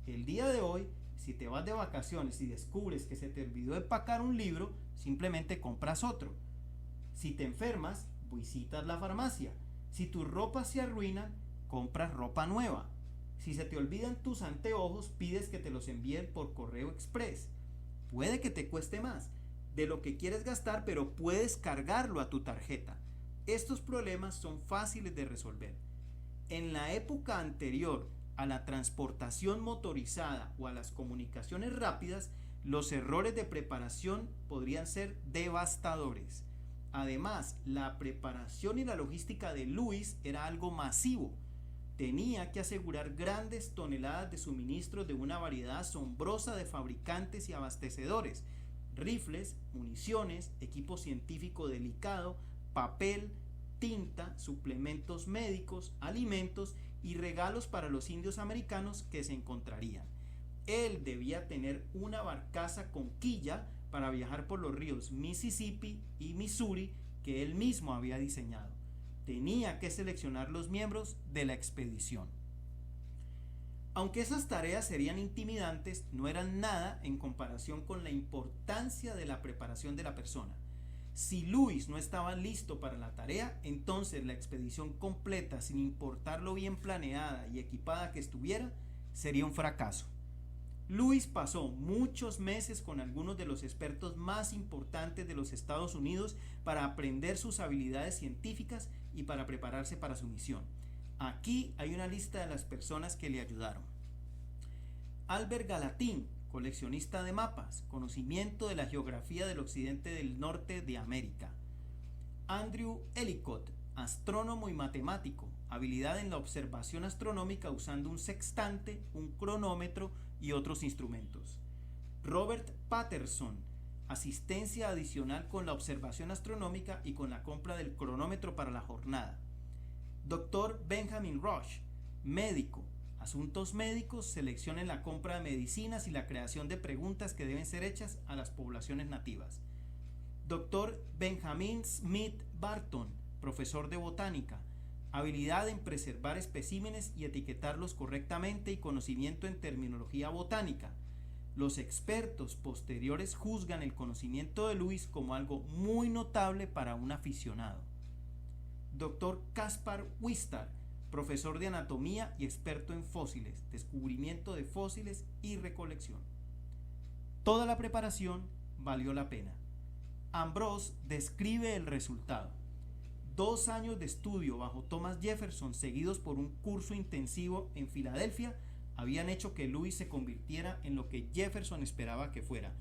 El día de hoy, si te vas de vacaciones y descubres que se te olvidó empacar un libro, simplemente compras otro. Si te enfermas, visitas la farmacia. Si tus ropas se arruinan, compras ropa nueva. Si se te olvidan tus anteojos, pides que te los envíen por correo express. Puede que te cueste más de lo que quieres gastar, pero puedes cargarlo a tu tarjeta. Estos problemas son fáciles de resolver. En la época anterior a la transportación motorizada o a las comunicaciones rápidas, los errores de preparación podrían ser devastadores. Además, la preparación y la logística de Lewis era algo masivo. Tenía que asegurar grandes toneladas de suministros de una variedad asombrosa de fabricantes y abastecedores: rifles, municiones, equipo científico delicado, papel, tinta, suplementos médicos, alimentos y regalos para los indios americanos que se encontrarían. Él debía tener una barcaza con quilla para viajar por los ríos Mississippi y Missouri que él mismo había diseñado. Tenía que seleccionar los miembros de la expedición. Aunque esas tareas serían intimidantes, no eran nada en comparación con la importancia de la preparación de la persona. Si Lewis no estaba listo para la tarea, entonces la expedición completa, sin importar lo bien planeada y equipada que estuviera, sería un fracaso. Lewis pasó muchos meses con algunos de los expertos más importantes de los Estados Unidos para aprender sus habilidades científicas y para prepararse para su misión. Aquí hay una lista de las personas que le ayudaron. Albert Gallatin, coleccionista de mapas, conocimiento de la geografía del occidente del norte de América. Andrew Ellicott, astrónomo y matemático, habilidad en la observación astronómica usando un sextante, un cronómetro y otros instrumentos. Robert Patterson, asistencia adicional con la observación astronómica y con la compra del cronómetro para la jornada. Dr. Benjamin Rush, médico, asuntos médicos, selección en la compra de medicinas y la creación de preguntas que deben ser hechas a las poblaciones nativas. Dr. Benjamin Smith Barton, profesor de botánica, habilidad en preservar especímenes y etiquetarlos correctamente y conocimiento en terminología botánica. Los expertos posteriores juzgan el conocimiento de Lewis como algo muy notable para un aficionado. Dr. Caspar Wistar, profesor de anatomía y experto en fósiles, descubrimiento de fósiles y recolección. Toda la preparación valió la pena. Ambrose describe el resultado. 2 años de estudio bajo Thomas Jefferson, seguidos por un curso intensivo en Filadelfia, habían hecho que Lewis se convirtiera en lo que Jefferson esperaba que fuera: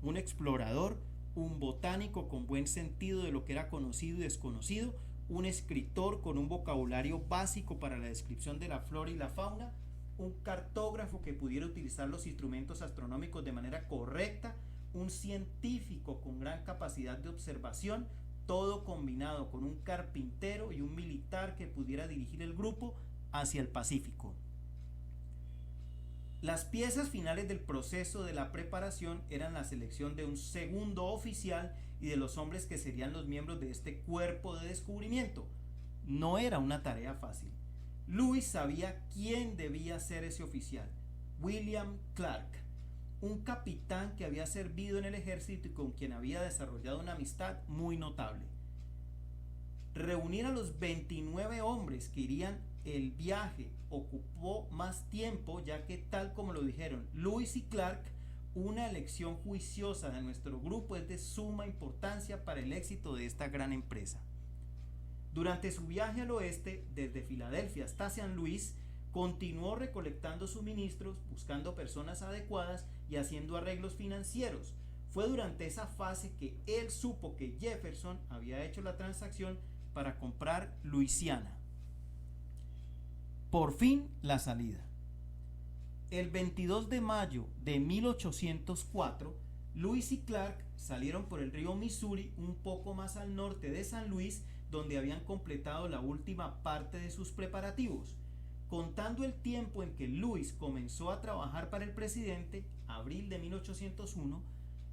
un explorador, un botánico con buen sentido de lo que era conocido y desconocido, un escritor con un vocabulario básico para la descripción de la flora y la fauna, un cartógrafo que pudiera utilizar los instrumentos astronómicos de manera correcta, un científico con gran capacidad de observación, todo combinado con un carpintero y un militar que pudiera dirigir el grupo hacia el Pacífico. Las piezas finales del proceso de la preparación eran la selección de un segundo oficial y de los hombres que serían los miembros de este cuerpo de descubrimiento. No era una tarea fácil. Lewis sabía quién debía ser ese oficial: William Clark, un capitán que había servido en el ejército y con quien había desarrollado una amistad muy notable. Reunir a los 29 hombres que irían el viaje ocupó más tiempo, ya que, tal como lo dijeron Lewis y Clark, una elección juiciosa de nuestro grupo es de suma importancia para el éxito de esta gran empresa. Durante su viaje al oeste, desde Filadelfia hasta San Luis, continuó recolectando suministros, buscando personas adecuadas y haciendo arreglos financieros. Fue durante esa fase que él supo que Jefferson había hecho la transacción para comprar Luisiana. Por fin la salida. El 22 de mayo de 1804, Lewis y Clark salieron por el río Missouri un poco más al norte de San Luis, donde habían completado la última parte de sus preparativos. Contando el tiempo en que Lewis comenzó a trabajar para el presidente, abril de 1801,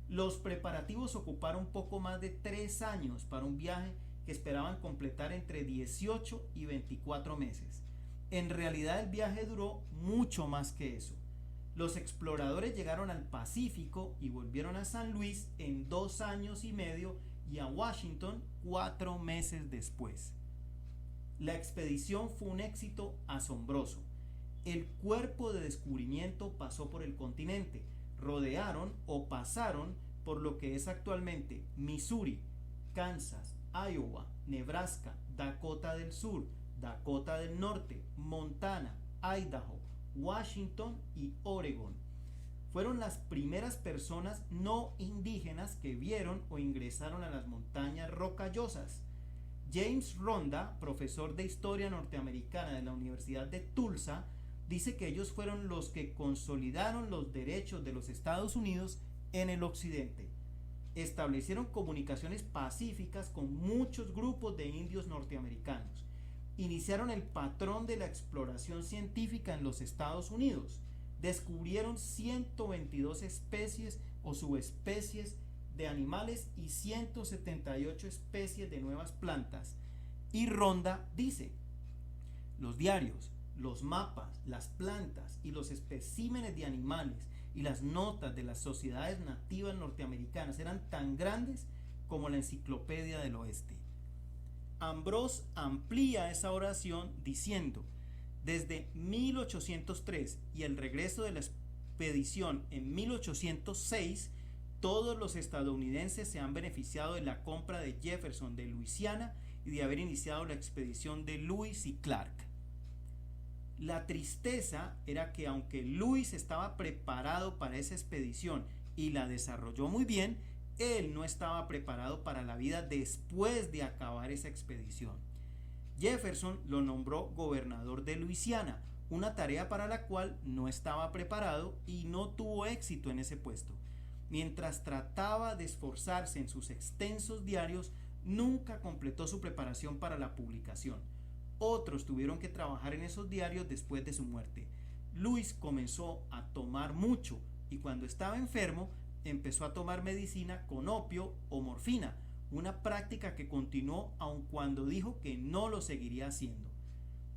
los preparativos ocuparon poco más de 3 años para un viaje que esperaban completar entre 18 y 24 meses. En realidad el viaje duró mucho más que eso. Los exploradores llegaron al Pacífico y volvieron a San Luis en 2 años y medio y a Washington 4 meses después. La expedición fue un éxito asombroso. El cuerpo de descubrimiento pasó por el continente, rodearon o pasaron por lo que es actualmente Missouri, Kansas, Iowa, Nebraska, Dakota del Sur, Dakota del Norte, Montana, Idaho, Washington y Oregon. Fueron las primeras personas no indígenas que vieron o ingresaron a las montañas rocallosas. James Ronda, profesor de historia norteamericana de la Universidad de Tulsa, dice que ellos fueron los que consolidaron los derechos de los Estados Unidos en el occidente. Establecieron comunicaciones pacíficas con muchos grupos de indios norteamericanos. Iniciaron el patrón de la exploración científica en los Estados Unidos. Descubrieron 122 especies o subespecies de animales y 178 especies de nuevas plantas. Y Ronda dice: los diarios, los mapas, las plantas y los especímenes de animales y las notas de las sociedades nativas norteamericanas eran tan grandes como la Enciclopedia del Oeste. Ambrose amplía esa oración diciendo: desde 1803 y el regreso de la expedición en 1806, todos los estadounidenses se han beneficiado de la compra de Jefferson de Luisiana y de haber iniciado la expedición de Lewis y Clark. La tristeza era que aunque Lewis estaba preparado para esa expedición y la desarrolló muy bien, él no estaba preparado para la vida después de acabar esa expedición. Jefferson lo nombró gobernador de Luisiana, una tarea para la cual no estaba preparado y no tuvo éxito en ese puesto. Mientras trataba de esforzarse en sus extensos diarios, nunca completó su preparación para la publicación. Otros tuvieron que trabajar en esos diarios después de su muerte. Lewis comenzó a tomar mucho y cuando estaba enfermo empezó a tomar medicina con opio o morfina, una práctica que continuó aun cuando dijo que no lo seguiría haciendo.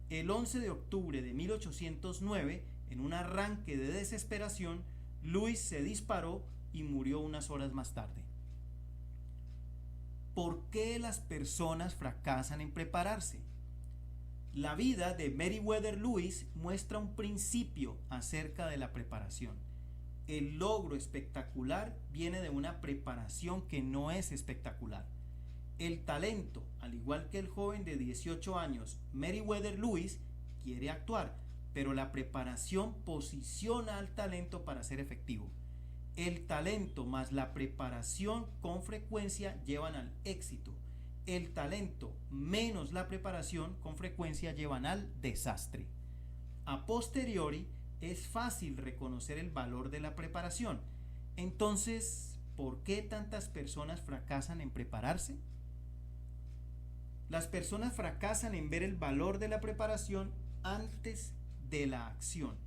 El 11 de octubre de 1809, en un arranque de desesperación, Lewis se disparó y murió unas horas más tarde. ¿Por qué las personas fracasan en prepararse? La vida de Meriwether Lewis muestra un principio acerca de la preparación. El logro espectacular viene de una preparación que no es espectacular. El talento, al igual que el joven de 18 años, Meriwether Lewis, quiere actuar, pero la preparación posiciona al talento para ser efectivo. El talento más la preparación con frecuencia llevan al éxito. El talento menos la preparación con frecuencia llevan al desastre. A posteriori, es fácil reconocer el valor de la preparación. Entonces, ¿por qué tantas personas fracasan en prepararse? Las personas fracasan en ver el valor de la preparación antes de la acción.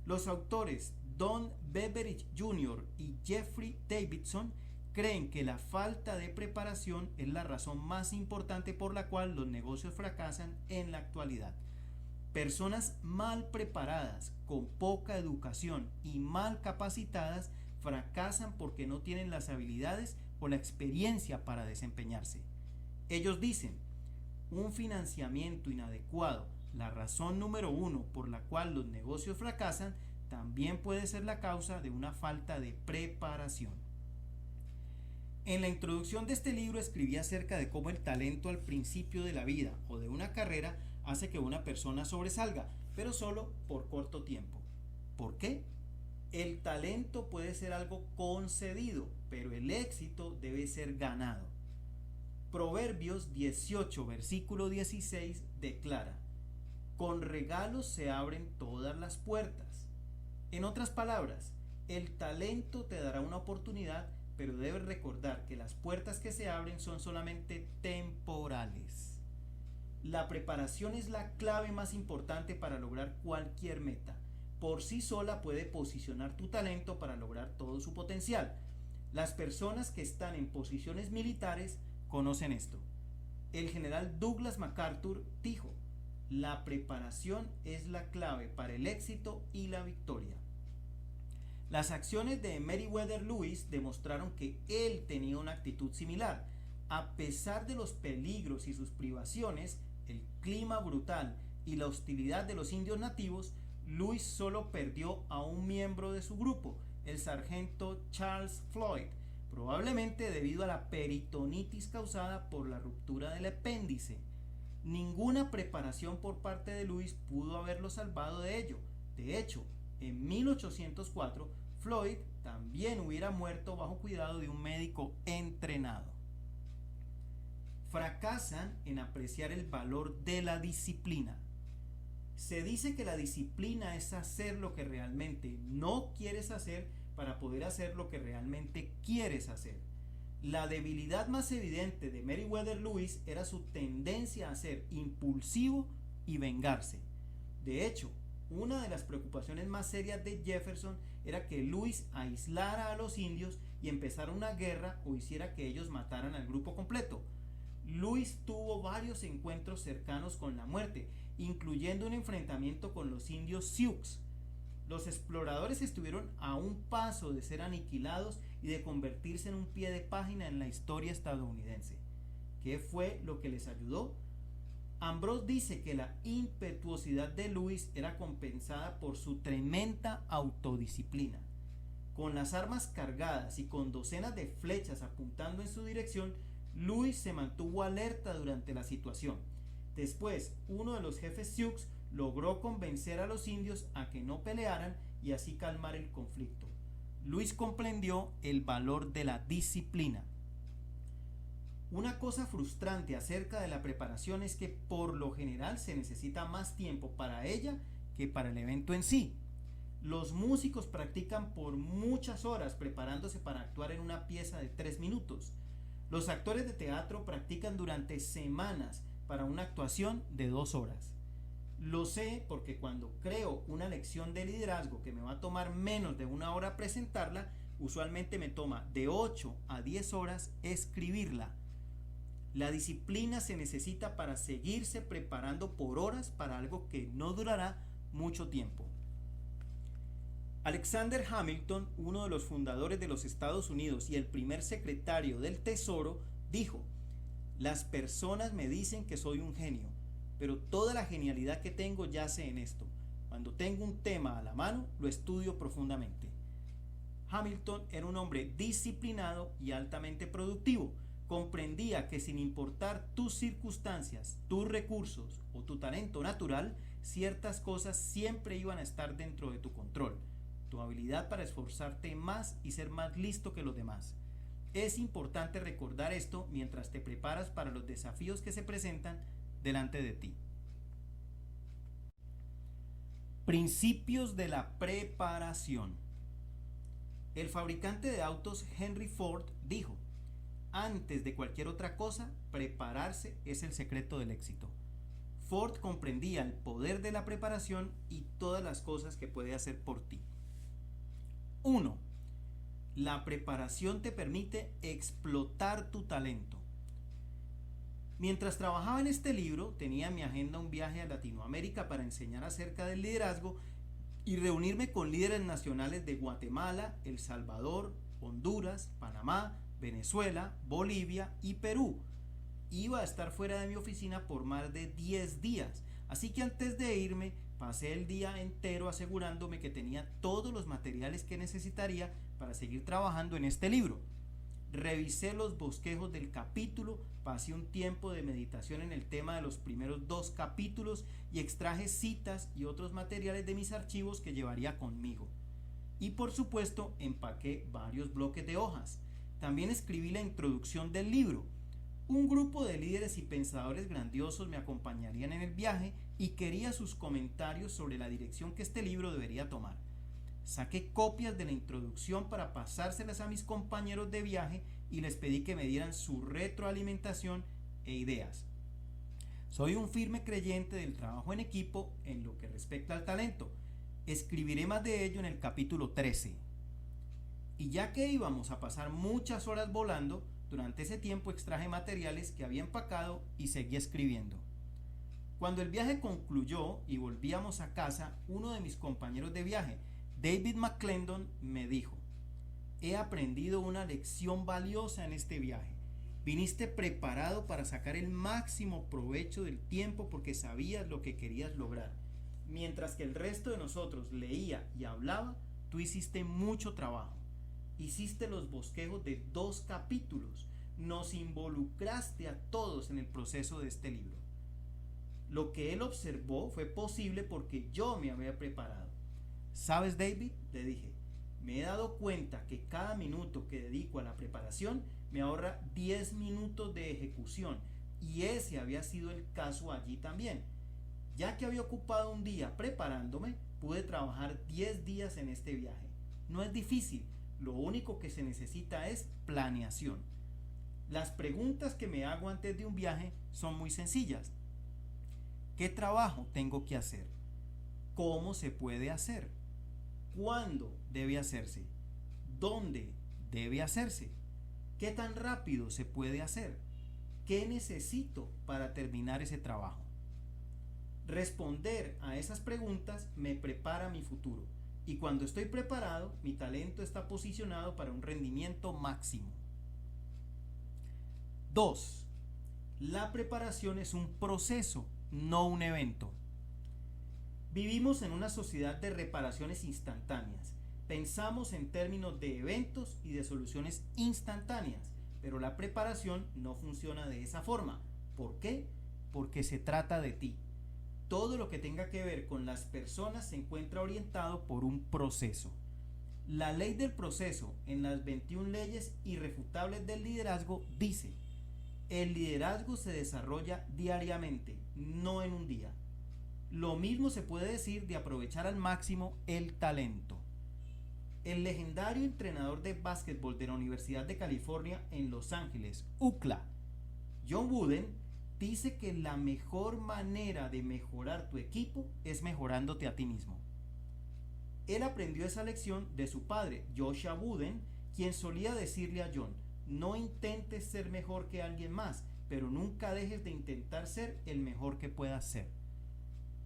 Los autores Don Beveridge Jr. y Jeffrey Davidson creen que la falta de preparación es la razón más importante por la cual los negocios fracasan en la actualidad. Personas mal preparadas, con poca educación y mal capacitadas fracasan porque no tienen las habilidades o la experiencia para desempeñarse. Ellos dicen: un financiamiento inadecuado, la razón número 1 por la cual los negocios fracasan, también puede ser la causa de una falta de preparación. En la introducción de este libro escribí acerca de cómo el talento al principio de la vida o de una carrera hace que una persona sobresalga, pero solo por corto tiempo. ¿Por qué? El talento puede ser algo concedido, pero el éxito debe ser ganado. Proverbios 18, versículo 16 declara: con regalos se abren todas las puertas. En otras palabras, el talento te dará una oportunidad, pero debes recordar que las puertas que se abren son solamente temporales. La preparación es la clave más importante para lograr cualquier meta. Por sí sola puede posicionar tu talento para lograr todo su potencial. Las personas que están en posiciones militares conocen esto. El general Douglas MacArthur dijo: la preparación es la clave para el éxito y la victoria. Las acciones de Meriwether Lewis demostraron que él tenía una actitud similar. A pesar de los peligros y sus privaciones, el clima brutal y la hostilidad de los indios nativos, Lewis solo perdió a un miembro de su grupo, el sargento Charles Floyd, probablemente debido a la peritonitis causada por la ruptura del apéndice. Ninguna preparación por parte de Lewis pudo haberlo salvado de ello. De hecho, en 1804, Floyd también hubiera muerto bajo cuidado de un médico entrenado. Fracasan en apreciar el valor de la disciplina. Se dice que la disciplina es hacer lo que realmente no quieres hacer para poder hacer lo que realmente quieres hacer. La debilidad más evidente de Meriwether Lewis era su tendencia a ser impulsivo y vengarse. De hecho, una de las preocupaciones más serias de Jefferson era que Lewis aislara a los indios y empezara una guerra o hiciera que ellos mataran al grupo completo. Lewis tuvo varios encuentros cercanos con la muerte, incluyendo un enfrentamiento con los indios Sioux. Los exploradores estuvieron a un paso de ser aniquilados y de convertirse en un pie de página en la historia estadounidense. ¿Qué fue lo que les ayudó? Ambrose dice que la impetuosidad de Lewis era compensada por su tremenda autodisciplina. Con las armas cargadas y con docenas de flechas apuntando en su dirección, Lewis se mantuvo alerta durante la situación. Después, uno de los jefes Sioux logró convencer a los indios a que no pelearan y así calmar el conflicto. Lewis comprendió el valor de la disciplina. Una cosa frustrante acerca de la preparación es que por lo general se necesita más tiempo para ella que para el evento en sí. Los músicos practican por muchas horas preparándose para actuar en una pieza de 3 minutos. Los actores de teatro practican durante semanas para una actuación de 2 horas. Lo sé porque cuando creo una lección de liderazgo que me va a tomar menos de 1 hora presentarla, usualmente me toma de 8 a 10 horas escribirla. La disciplina se necesita para seguirse preparando por horas para algo que no durará mucho tiempo. Alexander Hamilton, uno de los fundadores de los Estados Unidos y el primer secretario del Tesoro, dijo: las personas me dicen que soy un genio, pero toda la genialidad que tengo yace en esto. Cuando tengo un tema a la mano, lo estudio profundamente. Hamilton era un hombre disciplinado y altamente productivo. Comprendía que sin importar tus circunstancias, tus recursos o tu talento natural, ciertas cosas siempre iban a estar dentro de tu control. Tu habilidad para esforzarte más y ser más listo que los demás. Es importante recordar esto mientras te preparas para los desafíos que se presentan delante de ti. Principios de la preparación. El fabricante de autos Henry Ford dijo: antes de cualquier otra cosa, prepararse es el secreto del éxito. Ford comprendía el poder de la preparación y todas las cosas que puede hacer por ti. 1. La preparación te permite explotar tu talento. Mientras trabajaba en este libro, tenía en mi agenda un viaje a Latinoamérica para enseñar acerca del liderazgo y reunirme con líderes nacionales de Guatemala, El Salvador, Honduras, Panamá, Venezuela, Bolivia y Perú. Iba a estar fuera de mi oficina por más de 10 días, así que antes de irme pasé el día entero asegurándome que tenía todos los materiales que necesitaría para seguir trabajando en este libro. revisé los bosquejos del capítulo, pasé un tiempo de meditación en el tema de los primeros 2 capítulos y extraje citas y otros materiales de mis archivos que llevaría conmigo. Y por supuesto, empaqué varios bloques de hojas. También escribí la introducción del libro. Un grupo de líderes y pensadores grandiosos me acompañarían en el viaje y quería sus comentarios sobre la dirección que este libro debería tomar. Saqué copias de la introducción para pasárselas a mis compañeros de viaje y les pedí que me dieran su retroalimentación e ideas. Soy un firme creyente del trabajo en equipo en lo que respecta al talento. Escribiré más de ello en el capítulo 13. Y ya que íbamos a pasar muchas horas volando, durante ese tiempo extraje materiales que había empacado y seguí escribiendo. Cuando el viaje concluyó y volvíamos a casa, uno de mis compañeros de viaje, David McClendon, me dijo: he aprendido una lección valiosa en este viaje. Viniste preparado para sacar el máximo provecho del tiempo porque sabías lo que querías lograr. Mientras que el resto de nosotros leía y hablaba, tú hiciste mucho trabajo. Hiciste los bosquejos de 2 capítulos. Nos involucraste a todos en el proceso de este libro. Lo que él observó fue posible porque yo me había preparado. ¿Sabes, David?, le dije, me he dado cuenta que cada minuto que dedico a la preparación me ahorra 10 minutos de ejecución, y ese había sido el caso allí también. Ya que había ocupado un día preparándome, pude trabajar 10 días en este viaje. No es difícil, lo único que se necesita es planeación. Las preguntas que me hago antes de un viaje son muy sencillas. ¿Qué trabajo tengo que hacer? ¿Cómo se puede hacer? ¿Cuándo debe hacerse? ¿Dónde debe hacerse? ¿Qué tan rápido se puede hacer? ¿Qué necesito para terminar ese trabajo? Responder a esas preguntas me prepara mi futuro, y cuando estoy preparado, mi talento está posicionado para un rendimiento máximo. 2. La preparación es un proceso, no un evento. Vivimos en una sociedad de reparaciones instantáneas. Pensamos en términos de eventos y de soluciones instantáneas, pero la preparación no funciona de esa forma. ¿Por qué? Porque se trata de ti. Todo lo que tenga que ver con las personas se encuentra orientado por un proceso. La ley del proceso en las 21 leyes irrefutables del liderazgo dice: el liderazgo se desarrolla diariamente, no en un día. Lo mismo se puede decir de aprovechar al máximo el talento. El legendario entrenador de básquetbol de la Universidad de California en Los Ángeles, UCLA, John Wooden, dice que la mejor manera de mejorar tu equipo es mejorándote a ti mismo. Él aprendió esa lección de su padre, Joshua Wooden, quien solía decirle a John: no intentes ser mejor que alguien más, pero nunca dejes de intentar ser el mejor que puedas ser.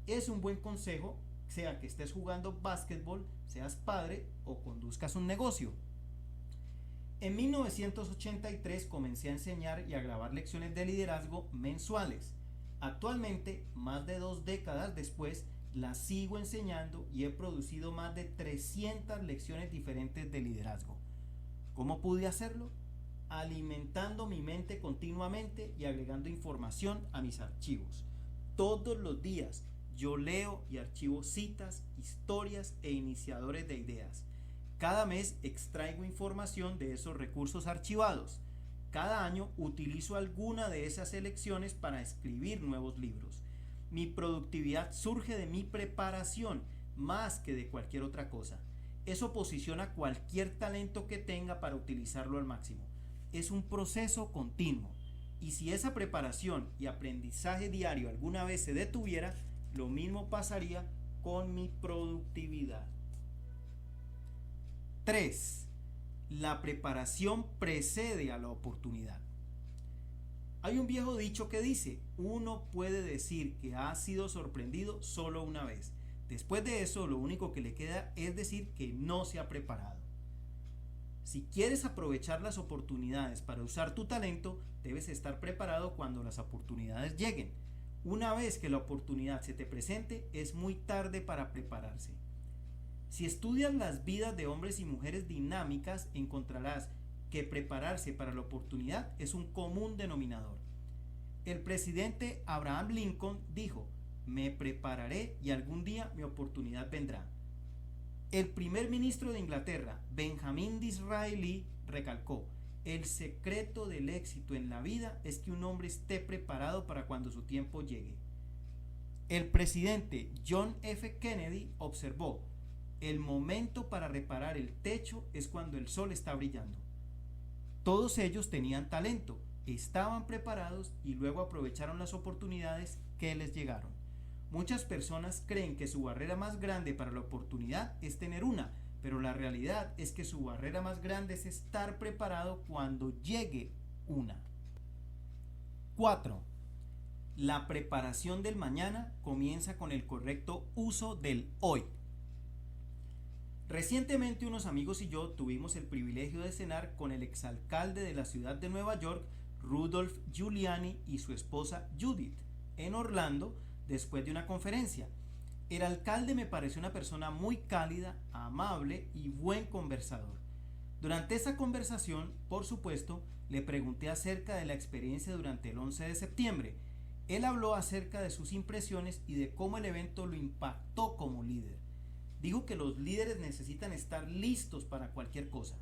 Es un buen consejo, sea que estés jugando básquetbol, seas padre o conduzcas un negocio. En 1983 comencé a enseñar y a grabar lecciones de liderazgo mensuales. Actualmente, más de 2 décadas después, las sigo enseñando y he producido más de 300 lecciones diferentes de liderazgo. ¿Cómo pude hacerlo? Alimentando mi mente continuamente y agregando información a mis archivos. Todos los días yo leo y archivo citas, historias e iniciadores de ideas. Cada mes extraigo información de esos recursos archivados. Cada año utilizo alguna de esas selecciones para escribir nuevos libros. Mi productividad surge de mi preparación más que de cualquier otra cosa. Eso posiciona cualquier talento que tenga para utilizarlo al máximo. Es un proceso continuo. Y si esa preparación y aprendizaje diario alguna vez se detuviera, lo mismo pasaría con mi productividad. 3. La preparación precede a la oportunidad. Hay un viejo dicho que dice: uno puede decir que ha sido sorprendido solo una vez. Después de eso, lo único que le queda es decir que no se ha preparado. Si quieres aprovechar las oportunidades para usar tu talento, debes estar preparado cuando las oportunidades lleguen. Una vez que la oportunidad se te presente, es muy tarde para prepararse. Si estudias las vidas de hombres y mujeres dinámicas, encontrarás que prepararse para la oportunidad es un común denominador. El presidente Abraham Lincoln dijo: me prepararé y algún día mi oportunidad vendrá. El primer ministro de Inglaterra, Benjamin Disraeli, recalcó: el secreto del éxito en la vida es que un hombre esté preparado para cuando su tiempo llegue. El presidente John F. Kennedy observó: el momento para reparar el techo es cuando el sol está brillando. Todos ellos tenían talento, estaban preparados y luego aprovecharon las oportunidades que les llegaron. Muchas personas creen que su barrera más grande para la oportunidad es tener una, pero la realidad es que su barrera más grande es estar preparado cuando llegue una. 4. La preparación del mañana comienza con el correcto uso del hoy. Recientemente unos amigos y yo tuvimos el privilegio de cenar con el exalcalde de la ciudad de Nueva York, Rudolph Giuliani, y su esposa Judith, en Orlando, después de una conferencia. El alcalde me pareció una persona muy cálida, amable y buen conversador. Durante esa conversación, por supuesto, le pregunté acerca de la experiencia durante el 11 de septiembre. Él habló acerca de sus impresiones y de cómo el evento lo impactó como líder. Dijo que los líderes necesitan estar listos para cualquier cosa.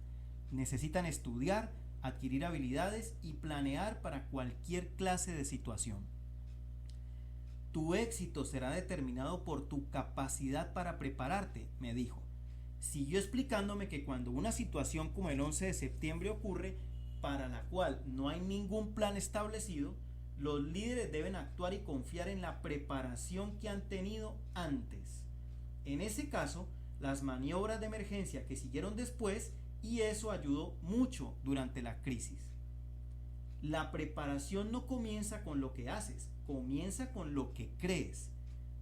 Necesitan estudiar, adquirir habilidades y planear para cualquier clase de situación. Tu éxito será determinado por tu capacidad para prepararte, me dijo. Siguió explicándome que cuando una situación como el 11 de septiembre ocurre, para la cual no hay ningún plan establecido, los líderes deben actuar y confiar en la preparación que han tenido antes. En ese caso, las maniobras de emergencia que siguieron después, y eso ayudó mucho durante la crisis. La preparación no comienza con lo que haces, comienza con lo que crees.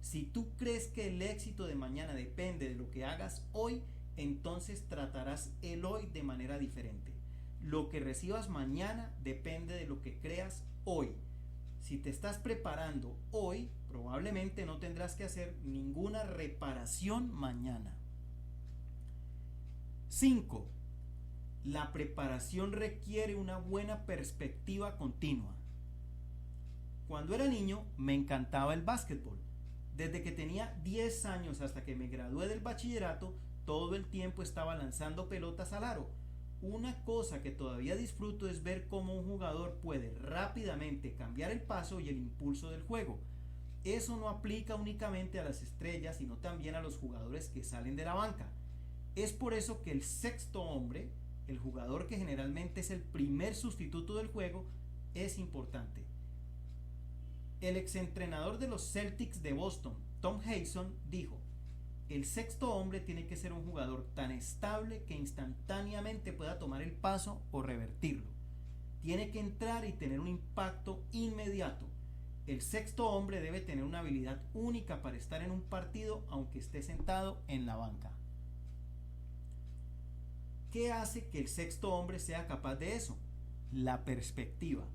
Si tú crees que el éxito de mañana depende de lo que hagas hoy, entonces tratarás el hoy de manera diferente. Lo que recibas mañana depende de lo que creas hoy. Si te estás preparando hoy, probablemente no tendrás que hacer ninguna reparación mañana. 5. La preparación requiere una buena perspectiva continua. Cuando era niño me encantaba el básquetbol. Desde que tenía 10 años hasta que me gradué del bachillerato, todo el tiempo estaba lanzando pelotas al aro. Una cosa que todavía disfruto es ver cómo un jugador puede rápidamente cambiar el paso y el impulso del juego. Eso no aplica únicamente a las estrellas, sino también a los jugadores que salen de la banca. Es por eso que el sexto hombre, el jugador que generalmente es el primer sustituto del juego, es importante. El exentrenador de los Celtics de Boston, Tom Hason, dijo: el sexto hombre tiene que ser un jugador tan estable que instantáneamente pueda tomar el paso o revertirlo. Tiene que entrar y tener un impacto inmediato. El sexto hombre debe tener una habilidad única para estar en un partido aunque esté sentado en la banca. ¿Qué hace que el sexto hombre sea capaz de eso? La perspectiva.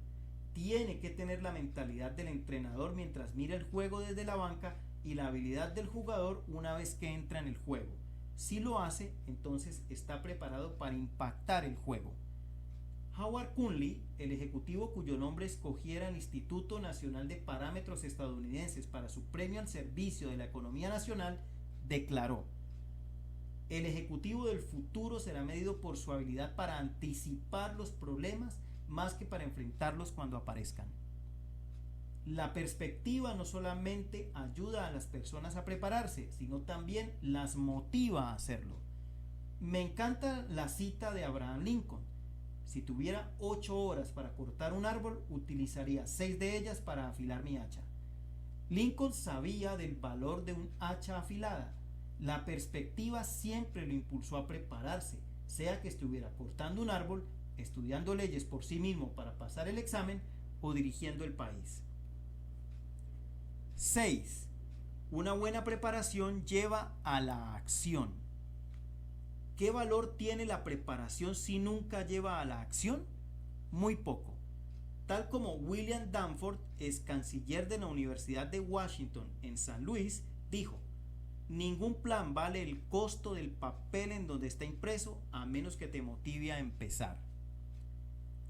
Tiene que tener la mentalidad del entrenador mientras mira el juego desde la banca y la habilidad del jugador una vez que entra en el juego. Si lo hace, entonces está preparado para impactar el juego. Howard Conley, el ejecutivo cuyo nombre escogiera el Instituto Nacional de Parámetros Estadounidenses para su premio al servicio de la economía nacional, declaró: el ejecutivo del futuro será medido por su habilidad para anticipar los problemas más que para enfrentarlos cuando aparezcan. La perspectiva no solamente ayuda a las personas a prepararse, sino también las motiva a hacerlo. Me encanta la cita de Abraham Lincoln: si tuviera 8 horas para cortar un árbol, utilizaría 6 de ellas para afilar mi hacha. Lincoln sabía del valor de un hacha afilada. La perspectiva siempre lo impulsó a prepararse, sea que estuviera cortando un árbol, estudiando leyes por sí mismo para pasar el examen o dirigiendo el país. 6. Una buena preparación lleva a la acción. ¿Qué valor tiene la preparación si nunca lleva a la acción? Muy poco. Tal como William Danforth, ex canciller de la Universidad de Washington en San Luis, dijo: ningún plan vale el costo del papel en donde está impreso a menos que te motive a empezar.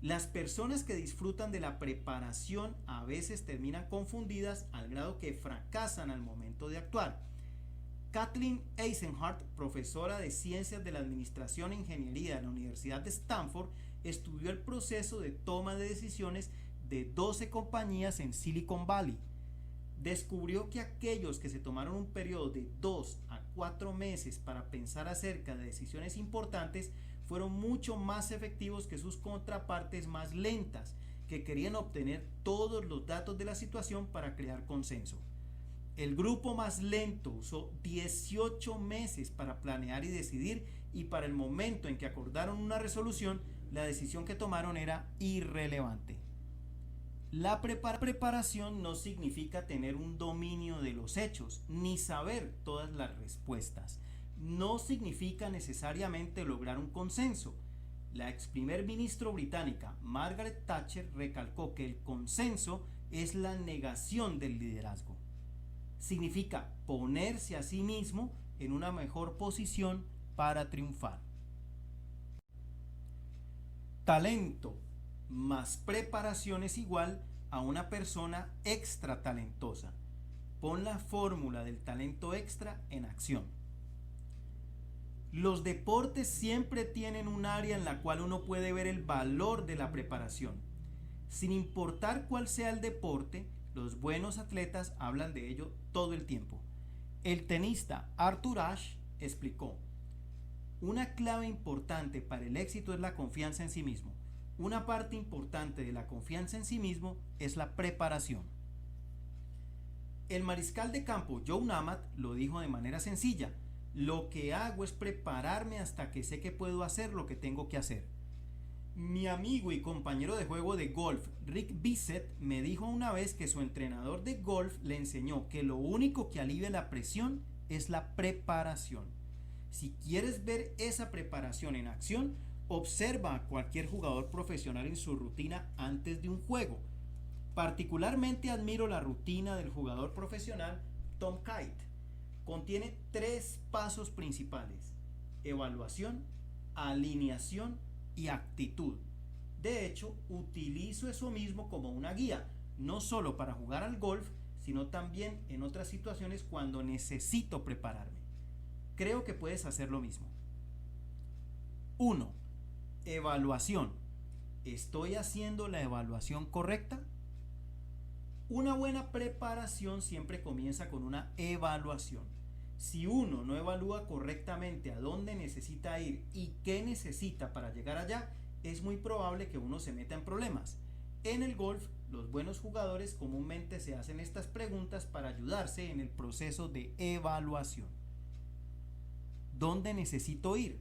Las personas que disfrutan de la preparación a veces terminan confundidas al grado que fracasan al momento de actuar. Kathleen Eisenhardt, profesora de Ciencias de la Administración e Ingeniería de la Universidad de Stanford, estudió el proceso de toma de decisiones de 12 compañías en Silicon Valley. Descubrió que aquellos que se tomaron un periodo de 2 a 4 meses para pensar acerca de decisiones importantes fueron mucho más efectivos que sus contrapartes más lentas, que querían obtener todos los datos de la situación para crear consenso. El grupo más lento usó 18 meses para planear y decidir, y para el momento en que acordaron una resolución, la decisión que tomaron era irrelevante. La preparación no significa tener un dominio de los hechos, ni saber todas las respuestas. No significa necesariamente lograr un consenso. La ex primer ministro británica Margaret Thatcher recalcó que el consenso es la negación del liderazgo. Significa ponerse a sí mismo en una mejor posición para triunfar. Talento más preparación es igual a una persona extra talentosa. Pon la fórmula del talento extra en acción. Los deportes siempre tienen un área en la cual uno puede ver el valor de la preparación. Sin importar cuál sea el deporte, los buenos atletas hablan de ello todo el tiempo. El tenista Arthur Ashe explicó: una clave importante para el éxito es la confianza en sí mismo. Una parte importante de la confianza en sí mismo es la preparación. El mariscal de campo Joe Namath lo dijo de manera sencilla: lo que hago es prepararme hasta que sé que puedo hacer lo que tengo que hacer. Mi amigo y compañero de juego de golf, Rick Bissett, me dijo una vez que su entrenador de golf le enseñó que lo único que alivia la presión es la preparación. Si quieres ver esa preparación en acción, observa a cualquier jugador profesional en su rutina antes de un juego. Particularmente admiro la rutina del jugador profesional Tom Kite. Contiene 3 pasos principales: evaluación, alineación y actitud. De hecho, utilizo eso mismo como una guía, no solo para jugar al golf, sino también en otras situaciones cuando necesito prepararme. Creo que puedes hacer lo mismo. 1. Evaluación. ¿Estoy haciendo la evaluación correcta? Una buena preparación siempre comienza con una evaluación. Si uno no evalúa correctamente a dónde necesita ir y qué necesita para llegar allá, es muy probable que uno se meta en problemas. En el golf, los buenos jugadores comúnmente se hacen estas preguntas para ayudarse en el proceso de evaluación. ¿Dónde necesito ir?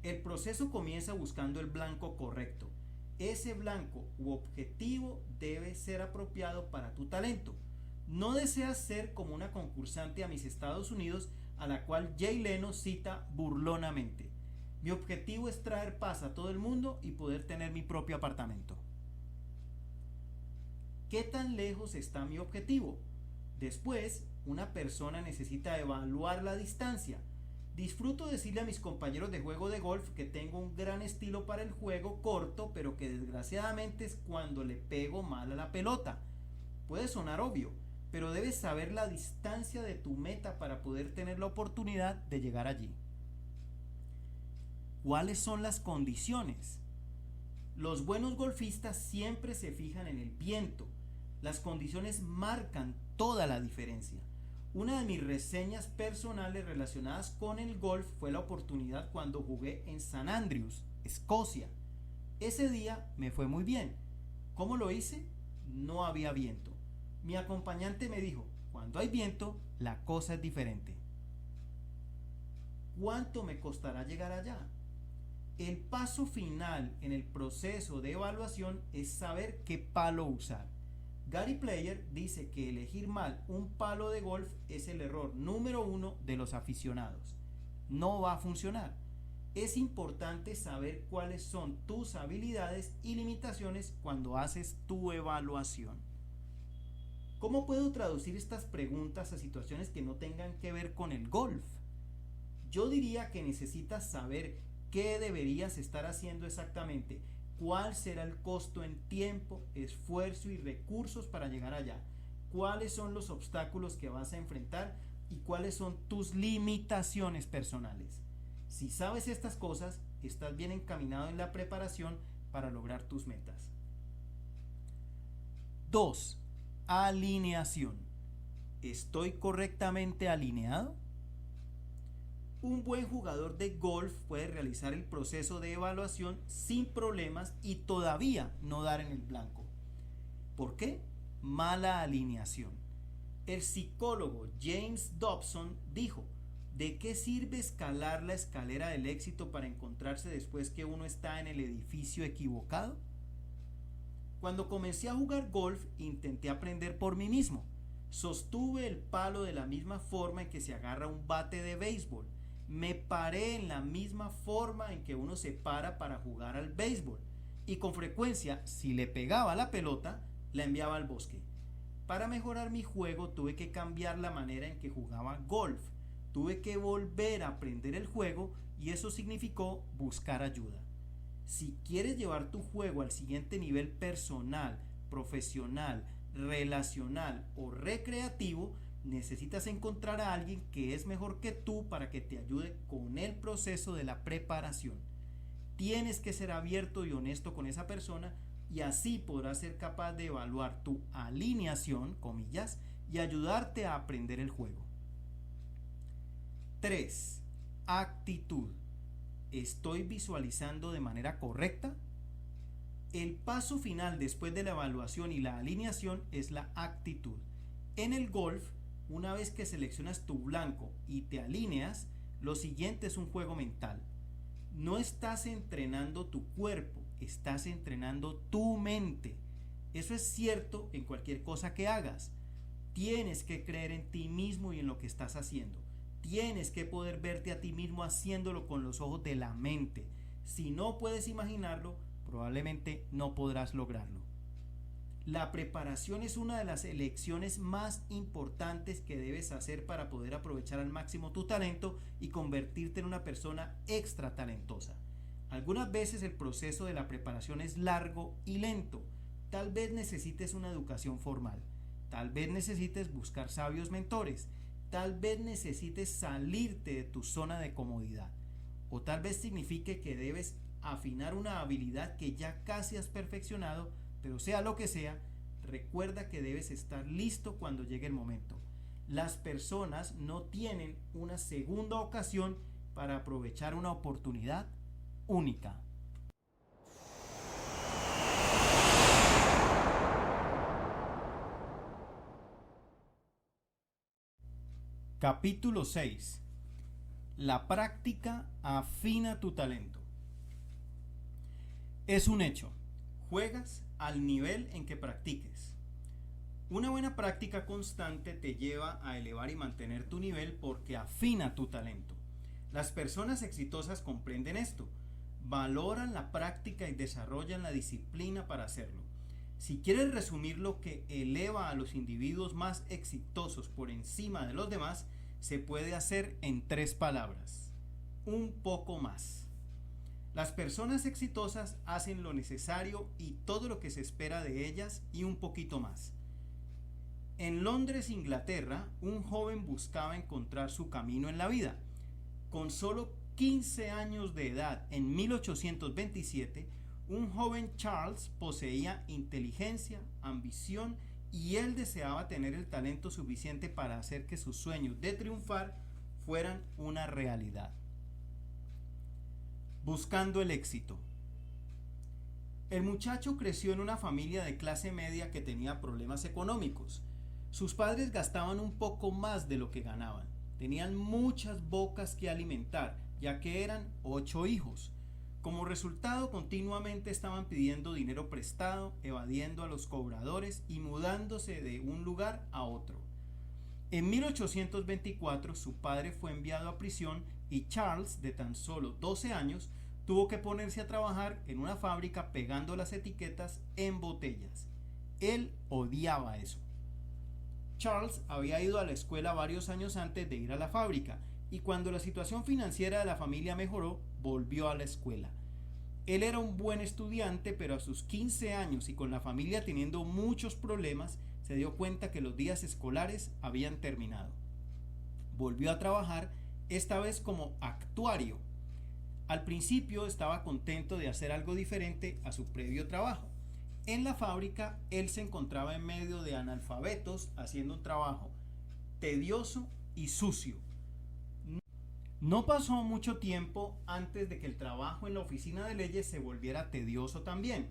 El proceso comienza buscando el blanco correcto. Ese blanco u objetivo debe ser apropiado para tu talento. No deseas ser como una concursante a Miss Estados Unidos a la cual Jay Leno cita burlonamente: mi objetivo es traer paz a todo el mundo y poder tener mi propio apartamento. ¿Qué tan lejos está mi objetivo? Después, una persona necesita evaluar la distancia. Disfruto decirle a mis compañeros de juego de golf que tengo un gran estilo para el juego corto, pero que desgraciadamente es cuando le pego mal a la pelota. Puede sonar obvio, pero debes saber la distancia de tu meta para poder tener la oportunidad de llegar allí. ¿Cuáles son las condiciones? Los buenos golfistas siempre se fijan en el viento. Las condiciones marcan toda la diferencia. Una de mis reseñas personales relacionadas con el golf fue la oportunidad cuando jugué en St. Andrews, Escocia. Ese día me fue muy bien. ¿Cómo lo hice? No había viento. Mi acompañante me dijo: cuando hay viento, la cosa es diferente. ¿Cuánto me costará llegar allá? El paso final en el proceso de evaluación es saber qué palo usar. Gary Player dice que elegir mal un palo de golf es el error número 1 de los aficionados. No va a funcionar. Es importante saber cuáles son tus habilidades y limitaciones cuando haces tu evaluación. ¿Cómo puedo traducir estas preguntas a situaciones que no tengan que ver con el golf? Yo diría que necesitas saber qué deberías estar haciendo exactamente, ¿Cuál será el costo en tiempo, esfuerzo y recursos para llegar allá? ¿Cuáles son los obstáculos que vas a enfrentar y cuáles son tus limitaciones personales? Si sabes estas cosas, estás bien encaminado en la preparación para lograr tus metas. 2. Alineación. ¿Estoy correctamente alineado? Un buen jugador de golf puede realizar el proceso de evaluación sin problemas y todavía no dar en el blanco. ¿Por qué? Mala alineación. El psicólogo James Dobson dijo: ¿de qué sirve escalar la escalera del éxito para encontrarse después que uno está en el edificio equivocado? Cuando comencé a jugar golf, intenté aprender por mí mismo. Sostuve el palo de la misma forma en que se agarra un bate de béisbol. Me paré en la misma forma en que uno se para jugar al béisbol. Y con frecuencia, si le pegaba la pelota, la enviaba al bosque. Para mejorar mi juego, tuve que cambiar la manera en que jugaba golf. Tuve que volver a aprender el juego y eso significó buscar ayuda. Si quieres llevar tu juego al siguiente nivel personal, profesional, relacional o recreativo, necesitas encontrar a alguien que es mejor que tú para que te ayude con el proceso de la preparación. Tienes que ser abierto y honesto con esa persona y así podrás ser capaz de evaluar tu alineación, comillas, y ayudarte a aprender el juego. 3. Actitud. ¿Estoy visualizando de manera correcta? El paso final después de la evaluación y la alineación es la actitud. En el golf, una vez que seleccionas tu blanco y te alineas, lo siguiente es un juego mental. No estás entrenando tu cuerpo, estás entrenando tu mente. Eso es cierto en cualquier cosa que hagas. Tienes que creer en ti mismo y en lo que estás haciendo. Tienes que poder verte a ti mismo haciéndolo con los ojos de la mente. Si no puedes imaginarlo, probablemente no podrás lograrlo. La preparación es una de las elecciones más importantes que debes hacer para poder aprovechar al máximo tu talento y convertirte en una persona extra talentosa. Algunas veces el proceso de la preparación es largo y lento. Tal vez necesites una educación formal. Tal vez necesites buscar sabios mentores. Tal vez necesites salirte de tu zona de comodidad. O tal vez signifique que debes afinar una habilidad que ya casi has perfeccionado, pero sea lo que sea, recuerda que debes estar listo cuando llegue el momento. Las personas no tienen una segunda ocasión para aprovechar una oportunidad única. Capítulo 6. La práctica afina tu talento. Es un hecho. Juegas al nivel en que practiques. Una buena práctica constante te lleva a elevar y mantener tu nivel porque afina tu talento. Las personas exitosas comprenden esto, valoran la práctica y desarrollan la disciplina para hacerlo. Si quieres resumir lo que eleva a los individuos más exitosos por encima de los demás, se puede hacer en 3 palabras: un poco más. Las personas exitosas hacen lo necesario y todo lo que se espera de ellas y un poquito más. En Londres, Inglaterra, un joven buscaba encontrar su camino en la vida. Con solo 15 años de edad, en 1827, un joven Charles poseía inteligencia, ambición y él deseaba tener el talento suficiente para hacer que sus sueños de triunfar fueran una realidad. Buscando el éxito. El muchacho creció en una familia de clase media que tenía problemas económicos. Sus padres gastaban un poco más de lo que ganaban. Tenían muchas bocas que alimentar, ya que eran 8 hijos. Como resultado, continuamente estaban pidiendo dinero prestado, evadiendo a los cobradores y mudándose de un lugar a otro. En 1824, su padre fue enviado a prisión y Charles, de tan solo 12 años, tuvo que ponerse a trabajar en una fábrica pegando las etiquetas en botellas. Él odiaba eso. Charles había ido a la escuela varios años antes de ir a la fábrica y cuando la situación financiera de la familia mejoró, volvió a la escuela. Él era un buen estudiante, pero a sus 15 años y con la familia teniendo muchos problemas, se dio cuenta que los días escolares habían terminado. Volvió a trabajar, esta vez como actuario. Al principio estaba contento de hacer algo diferente a su previo trabajo. En la fábrica, él se encontraba en medio de analfabetos haciendo un trabajo tedioso y sucio. No pasó mucho tiempo antes de que el trabajo en la oficina de leyes se volviera tedioso también.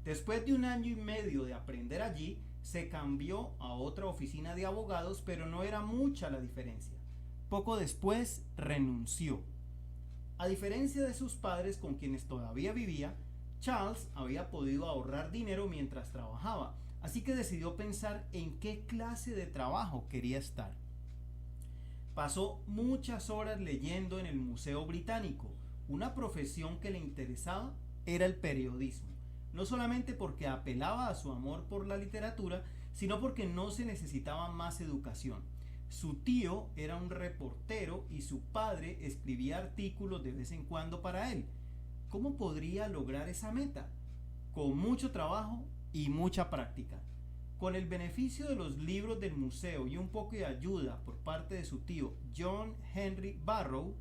Después de 1 año y medio de aprender allí, se cambió a otra oficina de abogados, pero no era mucha la diferencia. Poco después renunció. A diferencia de sus padres con quienes todavía vivía, Charles había podido ahorrar dinero mientras trabajaba, así que decidió pensar en qué clase de trabajo quería estar. Pasó muchas horas leyendo en el Museo Británico. Una profesión que le interesaba era el periodismo, no solamente porque apelaba a su amor por la literatura, sino porque no se necesitaba más educación. Su tío era un reportero y su padre escribía artículos de vez en cuando para él. ¿Cómo podría lograr esa meta? Con mucho trabajo y mucha práctica. Con el beneficio de los libros del museo y un poco de ayuda por parte de su tío John Henry Barrow,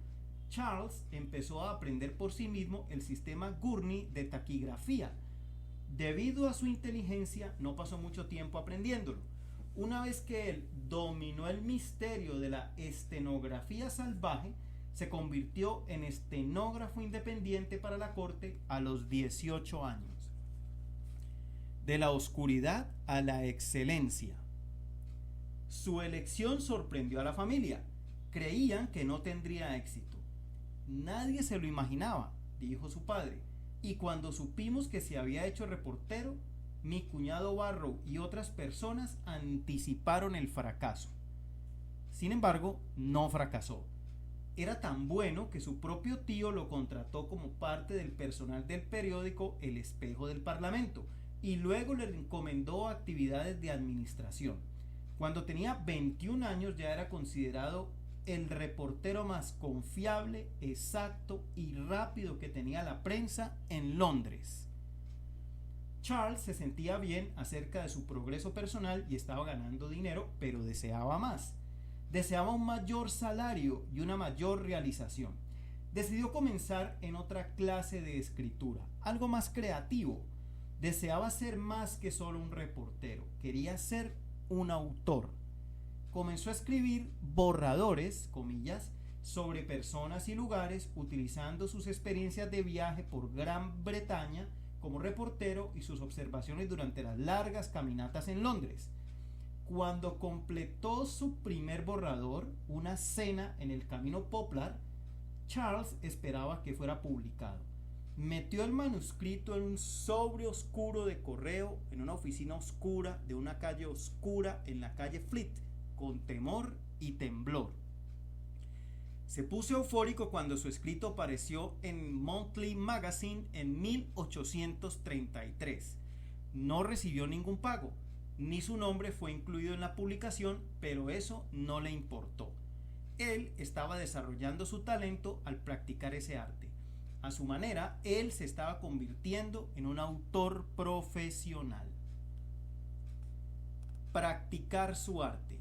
Charles empezó a aprender por sí mismo el sistema Gurney de taquigrafía. Debido a su inteligencia, no pasó mucho tiempo aprendiéndolo. Una vez que él dominó el misterio de la estenografía salvaje, se convirtió en estenógrafo independiente para la corte a los 18 años. De la oscuridad a la excelencia. Su elección sorprendió a la familia. Creían que no tendría éxito. Nadie se lo imaginaba, dijo su padre, y cuando supimos que se había hecho reportero, mi cuñado Barrow y otras personas anticiparon el fracaso. Sin embargo, no fracasó. Era tan bueno que su propio tío lo contrató como parte del personal del periódico El Espejo del Parlamento y luego le encomendó actividades de administración. Cuando tenía 21 años ya era considerado el reportero más confiable, exacto y rápido que tenía la prensa en Londres. Charles se sentía bien acerca de su progreso personal y estaba ganando dinero, pero deseaba más. Deseaba un mayor salario y una mayor realización. Decidió comenzar en otra clase de escritura, algo más creativo. Deseaba ser más que solo un reportero, quería ser un autor. Comenzó a escribir borradores, comillas, sobre personas y lugares, utilizando sus experiencias de viaje por Gran Bretaña como reportero y sus observaciones durante las largas caminatas en Londres. Cuando completó su primer borrador, una cena en el Camino Poplar, Charles esperaba que fuera publicado. Metió el manuscrito en un sobre oscuro de correo en una oficina oscura de una calle oscura en la calle Fleet, con temor y temblor. Se puso eufórico cuando su escrito apareció en Monthly Magazine en 1833. No recibió ningún pago, ni su nombre fue incluido en la publicación, pero eso no le importó. Él estaba desarrollando su talento al practicar ese arte. A su manera, él se estaba convirtiendo en un autor profesional. Practicar su arte.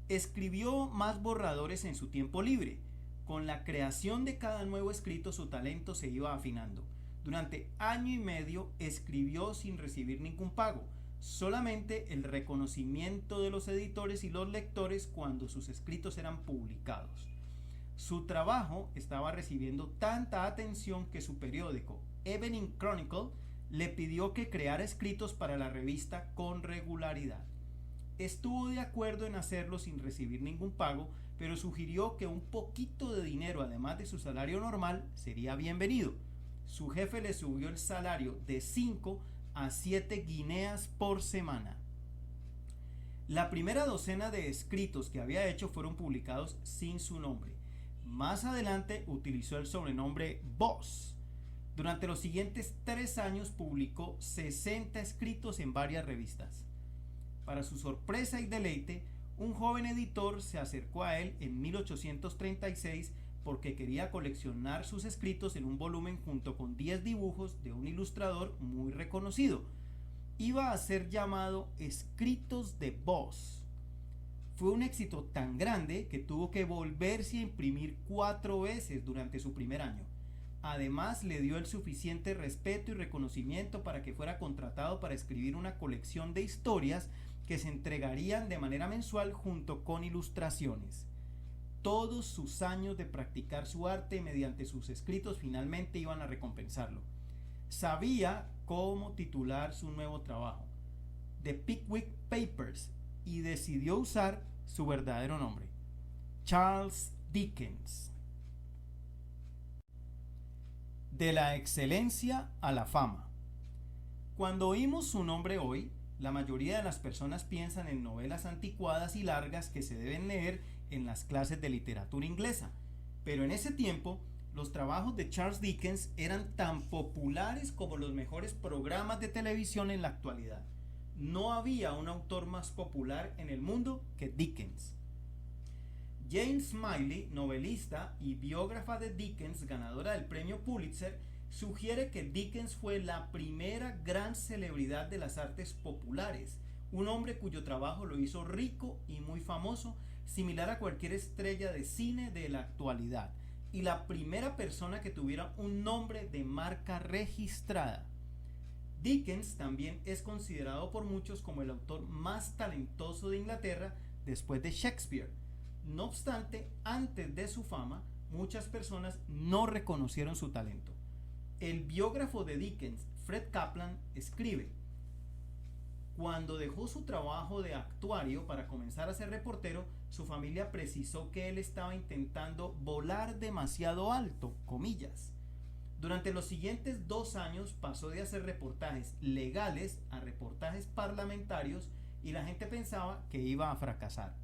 Escribió más borradores en su tiempo libre. Con la creación de cada nuevo escrito, su talento se iba afinando. Durante 1 año y medio escribió sin recibir ningún pago, solamente el reconocimiento de los editores y los lectores cuando sus escritos eran publicados. Su trabajo estaba recibiendo tanta atención que su periódico, Evening Chronicle, le pidió que creara escritos para la revista con regularidad. Estuvo de acuerdo en hacerlo sin recibir ningún pago, pero sugirió que un poquito de dinero, además de su salario normal, sería bienvenido. Su jefe le subió el salario de 5 a 7 guineas por semana. La primera docena de escritos que había hecho fueron publicados sin su nombre. Más adelante utilizó el sobrenombre Boss. Durante los siguientes 3 años publicó 60 escritos en varias revistas. Para su sorpresa y deleite, un joven editor se acercó a él en 1836 porque quería coleccionar sus escritos en un volumen junto con 10 dibujos de un ilustrador muy reconocido. Iba a ser llamado Escritos de Boz. Fue un éxito tan grande que tuvo que volverse a imprimir 4 veces durante su primer año. Además, le dio el suficiente respeto y reconocimiento para que fuera contratado para escribir una colección de historias que se entregarían de manera mensual junto con ilustraciones. Todos sus años de practicar su arte mediante sus escritos finalmente iban a recompensarlo. Sabía cómo titular su nuevo trabajo, The Pickwick Papers, y decidió usar su verdadero nombre, Charles Dickens. De la excelencia a la fama. Cuando oímos su nombre hoy, la mayoría de las personas piensan en novelas anticuadas y largas que se deben leer en las clases de literatura inglesa. Pero en ese tiempo, los trabajos de Charles Dickens eran tan populares como los mejores programas de televisión en la actualidad. No había un autor más popular en el mundo que Dickens. Jane Smiley, novelista y biógrafa de Dickens, ganadora del premio Pulitzer, sugiere que Dickens fue la primera gran celebridad de las artes populares, un hombre cuyo trabajo lo hizo rico y muy famoso, similar a cualquier estrella de cine de la actualidad, y la primera persona que tuviera un nombre de marca registrada. Dickens también es considerado por muchos como el autor más talentoso de Inglaterra después de Shakespeare. No obstante, antes de su fama, muchas personas no reconocieron su talento. El biógrafo de Dickens, Fred Kaplan, escribe: cuando dejó su trabajo de actuario para comenzar a ser reportero, su familia precisó que él estaba intentando volar demasiado alto, comillas. Durante los siguientes 2 años pasó de hacer reportajes legales a reportajes parlamentarios y la gente pensaba que iba a fracasar.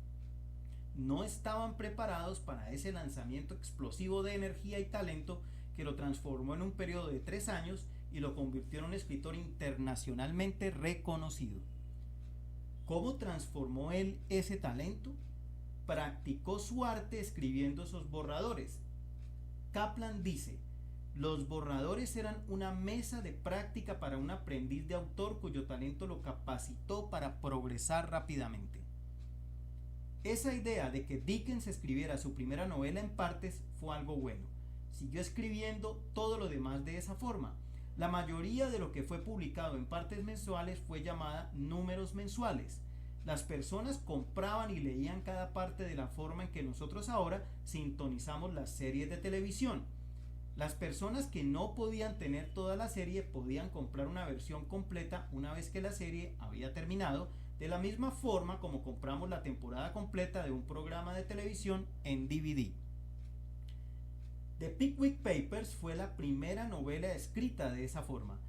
No estaban preparados para ese lanzamiento explosivo de energía y talento que lo transformó en un periodo de 3 años y lo convirtió en un escritor internacionalmente reconocido. ¿Cómo transformó él ese talento? Practicó su arte escribiendo esos borradores. Kaplan dice: los borradores eran una mesa de práctica para un aprendiz de autor cuyo talento lo capacitó para progresar rápidamente. Esa idea de que Dickens escribiera su primera novela en partes fue algo bueno. Siguió escribiendo todo lo demás de esa forma. La mayoría de lo que fue publicado en partes mensuales fue llamada números mensuales. Las personas compraban y leían cada parte de la forma en que nosotros ahora sintonizamos las series de televisión. Las personas que no podían tener toda la serie podían comprar una versión completa una vez que la serie había terminado, de la misma forma como compramos la temporada completa de un programa de televisión en DVD. The Pickwick Papers fue la primera novela escrita de esa forma.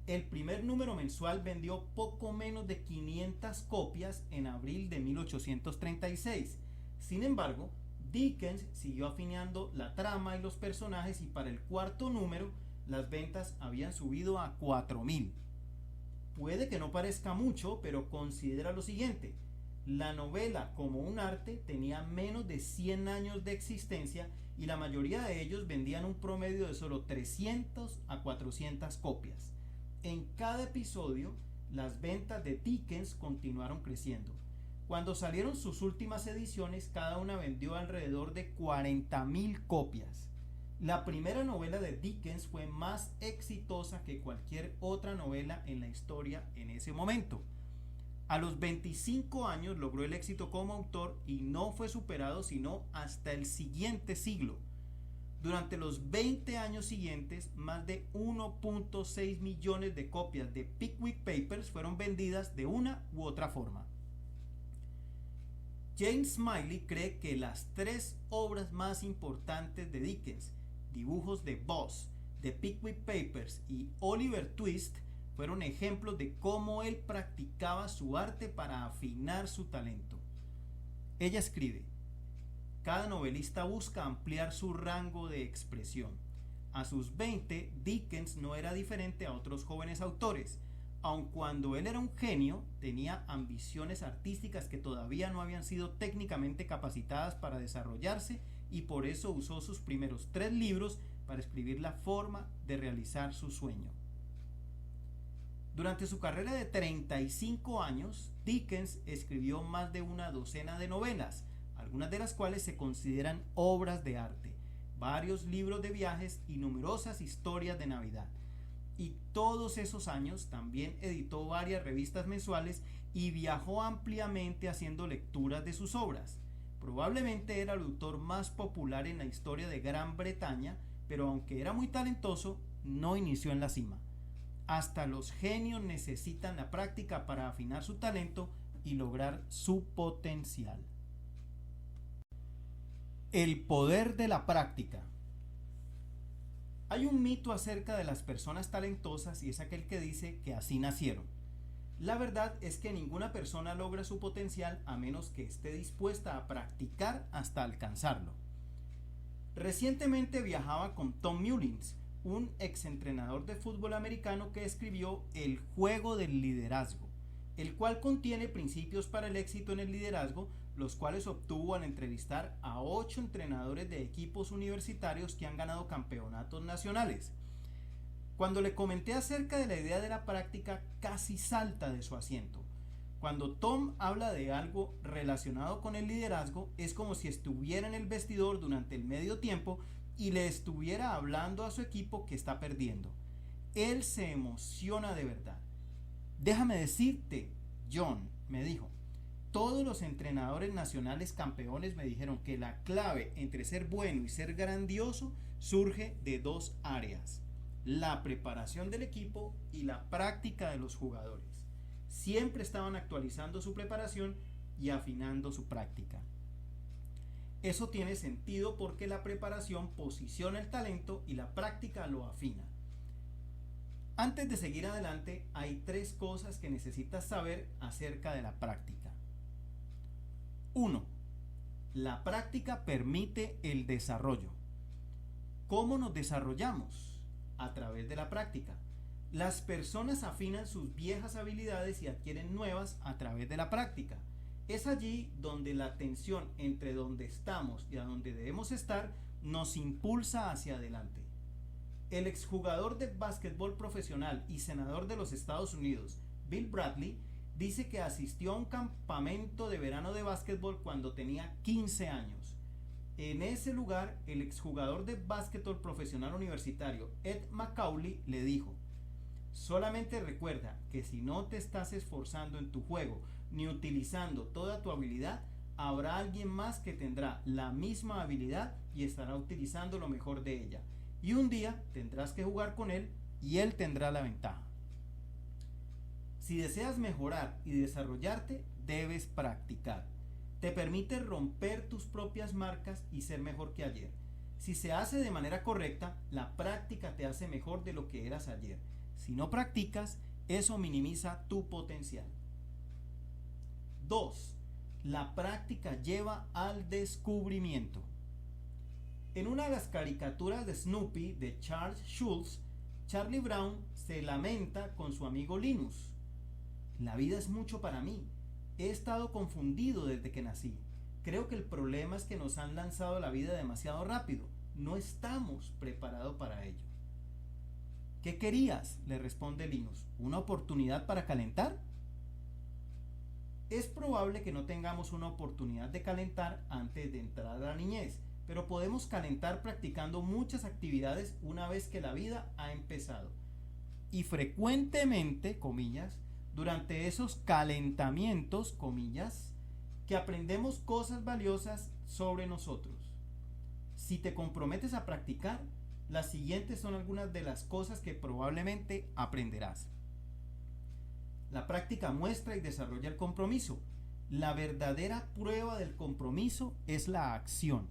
El primer número mensual vendió poco menos de 500 copias en abril de 1836. Sin embargo, Dickens siguió afinando la trama y los personajes y para el 4º número las ventas habían subido a 4,000. Puede que no parezca mucho, pero considera lo siguiente: la novela como un arte tenía menos de 100 años de existencia y la mayoría de ellos vendían un promedio de solo 300 a 400 copias. En cada episodio, las ventas de Dickens continuaron creciendo. Cuando salieron sus últimas ediciones, cada una vendió alrededor de 40,000 copias. La primera novela de Dickens fue más exitosa que cualquier otra novela en la historia en ese momento. A los 25 años logró el éxito como autor y no fue superado sino hasta el siguiente siglo. Durante los 20 años siguientes, más de 1.6 millones de copias de Pickwick Papers fueron vendidas de una u otra forma. James Smiley cree que las 3 obras más importantes de Dickens, Dibujos de Boz, The Pickwick Papers y Oliver Twist, fueron ejemplos de cómo él practicaba su arte para afinar su talento. Ella escribe: cada novelista busca ampliar su rango de expresión. A sus 20, Dickens no era diferente a otros jóvenes autores. Aun cuando él era un genio, tenía ambiciones artísticas que todavía no habían sido técnicamente capacitadas para desarrollarse y por eso usó sus primeros 3 libros para escribir la forma de realizar su sueño. Durante su carrera de 35 años, Dickens escribió más de una docena de novelas, algunas de las cuales se consideran obras de arte, varios libros de viajes y numerosas historias de Navidad. Y todos esos años también editó varias revistas mensuales y viajó ampliamente haciendo lecturas de sus obras. Probablemente era el autor más popular en la historia de Gran Bretaña, pero aunque era muy talentoso, no inició en la cima. Hasta los genios necesitan la práctica para afinar su talento y lograr su potencial. El poder de la práctica. Hay un mito acerca de las personas talentosas y es aquel que dice que así nacieron. La verdad es que ninguna persona logra su potencial a menos que esté dispuesta a practicar hasta alcanzarlo. Recientemente viajaba con Tom Mullins, un exentrenador de fútbol americano que escribió El juego del liderazgo, el cual contiene principios para el éxito en el liderazgo, los cuales obtuvo al entrevistar a 8 entrenadores de equipos universitarios que han ganado campeonatos nacionales. Cuando le comenté acerca de la idea de la práctica, casi salta de su asiento. Cuando Tom habla de algo relacionado con el liderazgo, es como si estuviera en el vestidor durante el medio tiempo y le estuviera hablando a su equipo que está perdiendo. Él se emociona de verdad. Déjame decirte, John, me dijo, todos los entrenadores nacionales campeones me dijeron que la clave entre ser bueno y ser grandioso surge de 2 áreas: la preparación del equipo y la práctica de los jugadores. Siempre estaban actualizando su preparación y afinando su práctica. Eso tiene sentido porque la preparación posiciona el talento y la práctica lo afina. Antes de seguir adelante, hay 3 cosas que necesitas saber acerca de la práctica. 1. La práctica permite el desarrollo. ¿Cómo nos desarrollamos? A través de la práctica. Las personas afinan sus viejas habilidades y adquieren nuevas a través de la práctica. Es allí donde la tensión entre donde estamos y a donde debemos estar nos impulsa hacia adelante. El exjugador de básquetbol profesional y senador de los Estados Unidos, Bill Bradley, dice que asistió a un campamento de verano de básquetbol cuando tenía 15 años. En ese lugar, el exjugador de básquetbol profesional universitario, Ed Macaulay, le dijo: solamente recuerda que si no te estás esforzando en tu juego ni utilizando toda tu habilidad, habrá alguien más que tendrá la misma habilidad y estará utilizando lo mejor de ella. Y un día tendrás que jugar con él y él tendrá la ventaja. Si deseas mejorar y desarrollarte, debes practicar. Te permite romper tus propias marcas y ser mejor que ayer. Si se hace de manera correcta, la práctica te hace mejor de lo que eras ayer. Si no practicas, eso minimiza tu potencial. 2. La práctica lleva al descubrimiento. En una de las caricaturas de Snoopy de Charles Schulz, Charlie Brown se lamenta con su amigo Linus. La vida es mucho para mí. He estado confundido desde que nací. Creo que el problema es que nos han lanzado a la vida demasiado rápido. No estamos preparados para ello. ¿Qué querías?, le responde Linus. ¿Una oportunidad para calentar? Es probable que no tengamos una oportunidad de calentar antes de entrar a la niñez, pero podemos calentar practicando muchas actividades una vez que la vida ha empezado. Y frecuentemente, comillas, durante esos calentamientos, comillas, que aprendemos cosas valiosas sobre nosotros. Si te comprometes a practicar, las siguientes son algunas de las cosas que probablemente aprenderás. La práctica muestra y desarrolla el compromiso. La verdadera prueba del compromiso es la acción.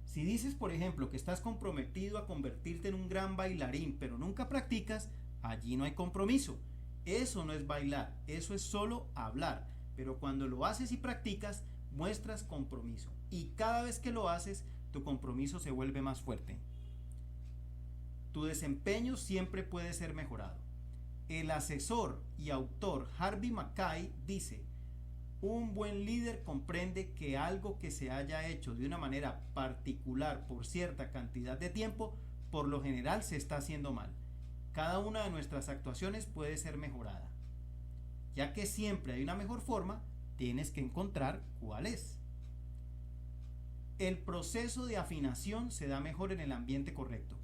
Si dices, por ejemplo, que estás comprometido a convertirte en un gran bailarín, pero nunca practicas, allí no hay compromiso. Eso no es bailar, eso es solo hablar. Pero cuando lo haces y practicas, muestras compromiso. Y cada vez que lo haces, tu compromiso se vuelve más fuerte. Tu desempeño siempre puede ser mejorado. El asesor y autor Harvey Mackay dice: Un buen líder comprende que algo que se haya hecho de una manera particular por cierta cantidad de tiempo, por lo general se está haciendo mal. Cada una de nuestras actuaciones puede ser mejorada. Ya que siempre hay una mejor forma, tienes que encontrar cuál es. El proceso de afinación se da mejor en el ambiente correcto.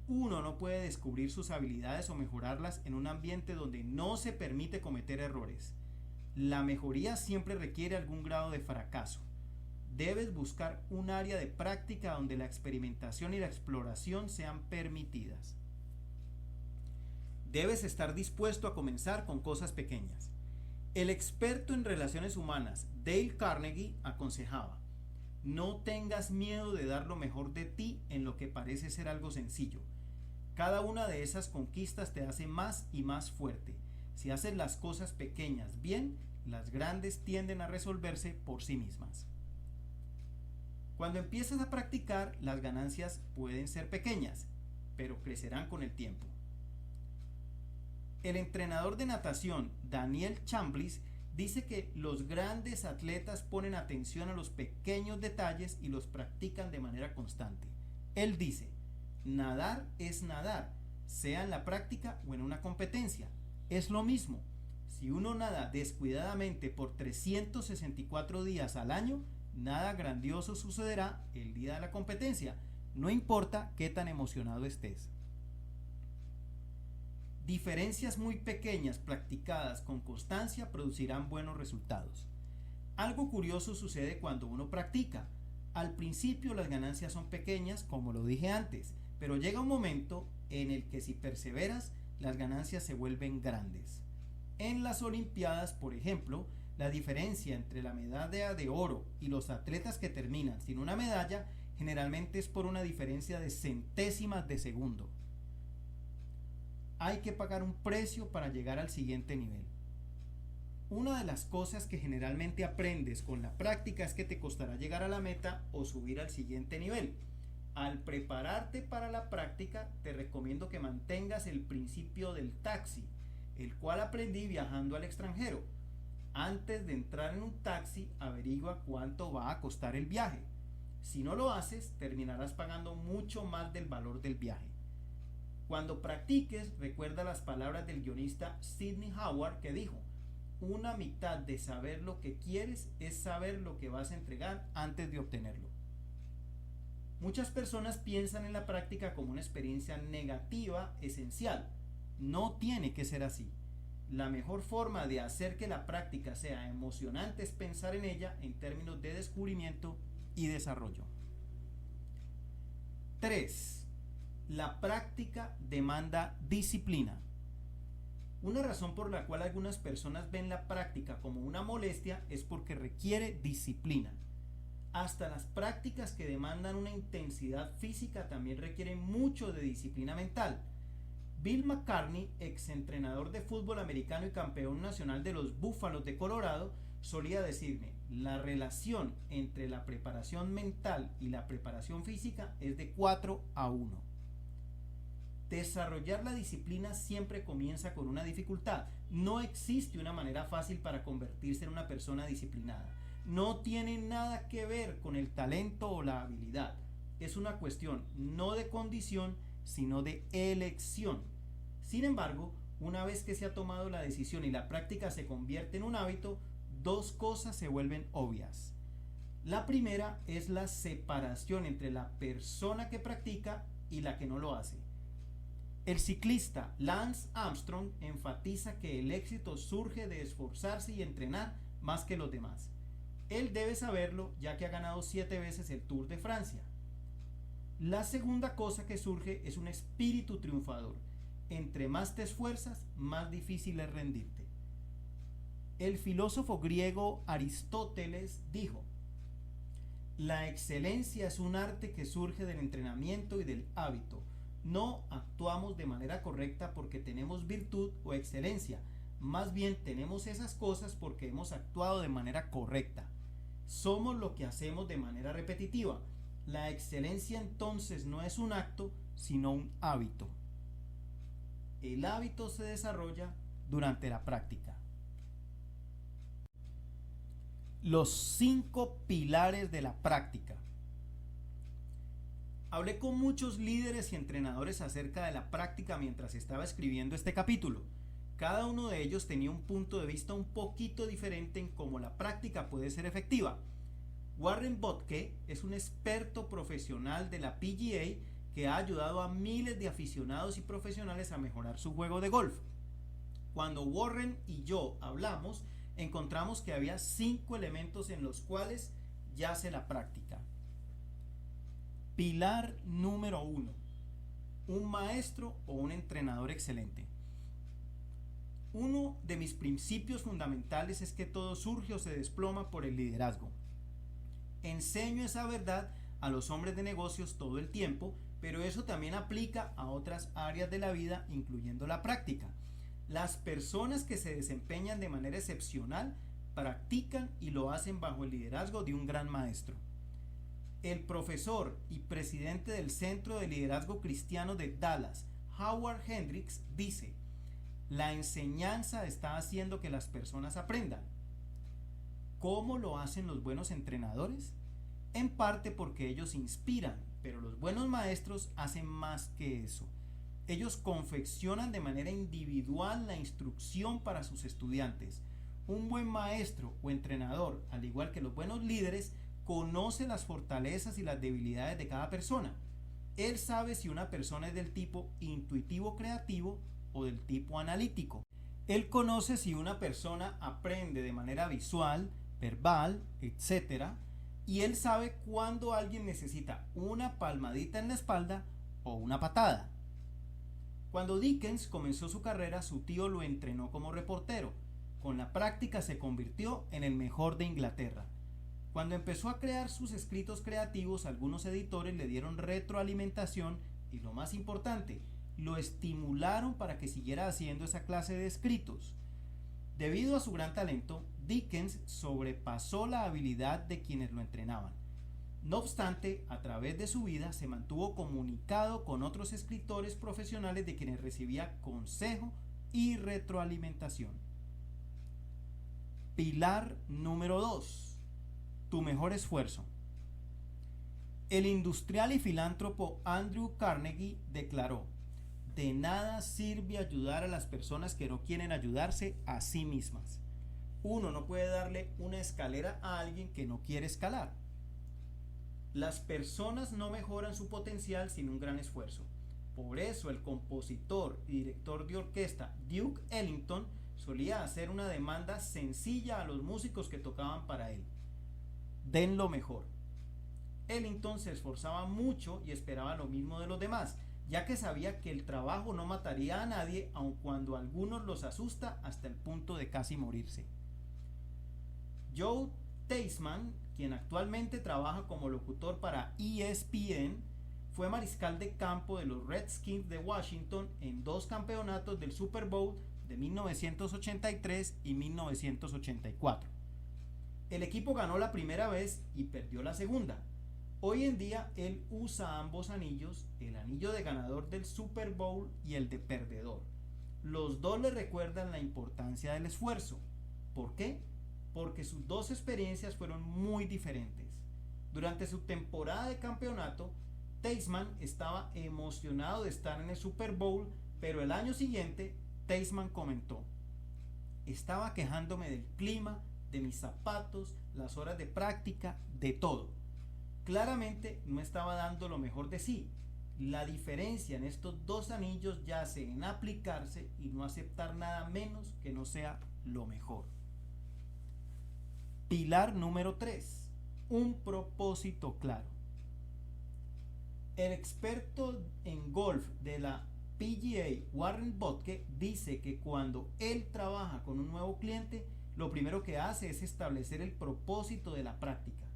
Uno no puede descubrir sus habilidades o mejorarlas en un ambiente donde no se permite cometer errores. La mejoría siempre requiere algún grado de fracaso. Debes buscar un área de práctica donde la experimentación y la exploración sean permitidas. Debes estar dispuesto a comenzar con cosas pequeñas. El experto en relaciones humanas, Dale Carnegie, aconsejaba: no tengas miedo de dar lo mejor de ti en lo que parece ser algo sencillo. Cada una de esas conquistas te hace más y más fuerte. Si haces las cosas pequeñas bien, las grandes tienden a resolverse por sí mismas. Cuando empiezas a practicar, las ganancias pueden ser pequeñas, pero crecerán con el tiempo. El entrenador de natación Daniel Chambliss dice que los grandes atletas ponen atención a los pequeños detalles y los practican de manera constante. Él dice: nadar es nadar, sea en la práctica o en una competencia. Es lo mismo. Si uno nada descuidadamente por 364 días al año, nada grandioso sucederá el día de la competencia, no importa qué tan emocionado estés. Diferencias muy pequeñas practicadas con constancia producirán buenos resultados. Algo curioso sucede cuando uno practica. Al principio las ganancias son pequeñas, como lo dije antes, pero llega un momento en el que si perseveras, las ganancias se vuelven grandes. En las Olimpiadas, por ejemplo, la diferencia entre la medalla de oro y los atletas que terminan sin una medalla generalmente es por una diferencia de centésimas de segundo. Hay que pagar un precio para llegar al siguiente nivel. Una de las cosas que generalmente aprendes con la práctica es que te costará llegar a la meta o subir al siguiente nivel. Al prepararte para la práctica, te recomiendo que mantengas el principio del taxi, el cual aprendí viajando al extranjero. Antes de entrar en un taxi, averigua cuánto va a costar el viaje. Si no lo haces, terminarás pagando mucho más del valor del viaje. Cuando practiques, recuerda las palabras del guionista Sidney Howard, que dijo: una mitad de saber lo que quieres es saber lo que vas a entregar antes de obtenerlo. Muchas personas piensan en la práctica como una experiencia negativa esencial. No tiene que ser así. La mejor forma de hacer que la práctica sea emocionante es pensar en ella en términos de descubrimiento y desarrollo. 3. La práctica demanda disciplina. Una razón por la cual algunas personas ven la práctica como una molestia es porque requiere disciplina. Hasta las prácticas que demandan una intensidad física también requieren mucho de disciplina mental. Bill McCartney, exentrenador de fútbol americano y campeón nacional de los Búfalos de Colorado, solía decirme: la relación entre la preparación mental y la preparación física es de 4-1. Desarrollar la disciplina siempre comienza con una dificultad. No existe una manera fácil para convertirse en una persona disciplinada. No tiene nada que ver con el talento o la habilidad. Es una cuestión no de condición, sino de elección. Sin embargo, una vez que se ha tomado la decisión y la práctica se convierte en un hábito, dos cosas se vuelven obvias. La primera es la separación entre la persona que practica y la que no lo hace. El ciclista Lance Armstrong enfatiza que el éxito surge de esforzarse y entrenar más que los demás. Él debe saberlo, ya que ha ganado 7 veces el Tour de Francia. La segunda cosa que surge es un espíritu triunfador. Entre más te esfuerzas, más difícil es rendirte. El filósofo griego Aristóteles dijo: la excelencia es un arte que surge del entrenamiento y del hábito. No actuamos de manera correcta porque tenemos virtud o excelencia. Más bien tenemos esas cosas porque hemos actuado de manera correcta. Somos lo que hacemos de manera repetitiva. La excelencia entonces no es un acto, sino un hábito. El hábito se desarrolla durante la práctica. Los 5 pilares de la práctica. Hablé con muchos líderes y entrenadores acerca de la práctica mientras estaba escribiendo este capítulo. Cada uno de ellos tenía un punto de vista un poquito diferente en cómo la práctica puede ser efectiva. Warren Buffett es un experto profesional de la PGA que ha ayudado a miles de aficionados y profesionales a mejorar su juego de golf. Cuando Warren y yo hablamos, encontramos que había 5 elementos en los cuales yace la práctica. Pilar número 1. Un maestro o un entrenador excelente. Uno de mis principios fundamentales es que todo surge o se desploma por el liderazgo. Enseño esa verdad a los hombres de negocios todo el tiempo, pero eso también aplica a otras áreas de la vida, incluyendo la práctica. Las personas que se desempeñan de manera excepcional practican y lo hacen bajo el liderazgo de un gran maestro. El profesor y presidente del Centro de Liderazgo Cristiano de Dallas, Howard Hendricks, dice: la enseñanza está haciendo que las personas aprendan. ¿Cómo lo hacen los buenos entrenadores? En parte porque ellos inspiran, pero los buenos maestros hacen más que eso. Ellos confeccionan de manera individual la instrucción para sus estudiantes. Un buen maestro o entrenador, al igual que los buenos líderes, conoce las fortalezas y las debilidades de cada persona. Él sabe si una persona es del tipo intuitivo creativo o del tipo analítico. Él conoce si una persona aprende de manera visual, verbal, etc. Y él sabe cuándo alguien necesita una palmadita en la espalda o una patada. Cuando Dickens comenzó su carrera, su tío lo entrenó como reportero. Con la práctica se convirtió en el mejor de Inglaterra. Cuando empezó a crear sus escritos creativos, algunos editores le dieron retroalimentación y, lo más importante, lo estimularon para que siguiera haciendo esa clase de escritos. Debido a su gran talento, Dickens sobrepasó la habilidad de quienes lo entrenaban. No obstante, a través de su vida se mantuvo comunicado con otros escritores profesionales de quienes recibía consejo y retroalimentación. Pilar número 2. Tu mejor esfuerzo. El industrial y filántropo Andrew Carnegie declaró: de nada sirve ayudar a las personas que no quieren ayudarse a sí mismas. Uno no puede darle una escalera a alguien que no quiere escalar. Las personas no mejoran su potencial sin un gran esfuerzo. Por eso el compositor y director de orquesta Duke Ellington solía hacer una demanda sencilla a los músicos que tocaban para él: den lo mejor. Ellington se esforzaba mucho y esperaba lo mismo de los demás, ya que sabía que el trabajo no mataría a nadie, aun cuando a algunos los asusta hasta el punto de casi morirse. Joe Theismann, quien actualmente trabaja como locutor para ESPN, fue mariscal de campo de los Redskins de Washington en 2 campeonatos del Super Bowl de 1983 y 1984. El equipo ganó la primera vez y perdió la segunda. Hoy en día él usa ambos anillos, el anillo de ganador del Super Bowl y el de perdedor. Los dos le recuerdan la importancia del esfuerzo. ¿Por qué? Porque sus 2 experiencias fueron muy diferentes. Durante su temporada de campeonato, Theismann estaba emocionado de estar en el Super Bowl, pero el año siguiente, Theismann comentó: estaba quejándome del clima, de mis zapatos, las horas de práctica, de todo. Claramente no estaba dando lo mejor de sí. La diferencia en estos 2 anillos yace en aplicarse y no aceptar nada menos que no sea lo mejor. Pilar número 3. Un propósito claro. El experto en golf de la PGA, Warren Buffett, dice que cuando él trabaja con un nuevo cliente, lo primero que hace es establecer el propósito de la práctica.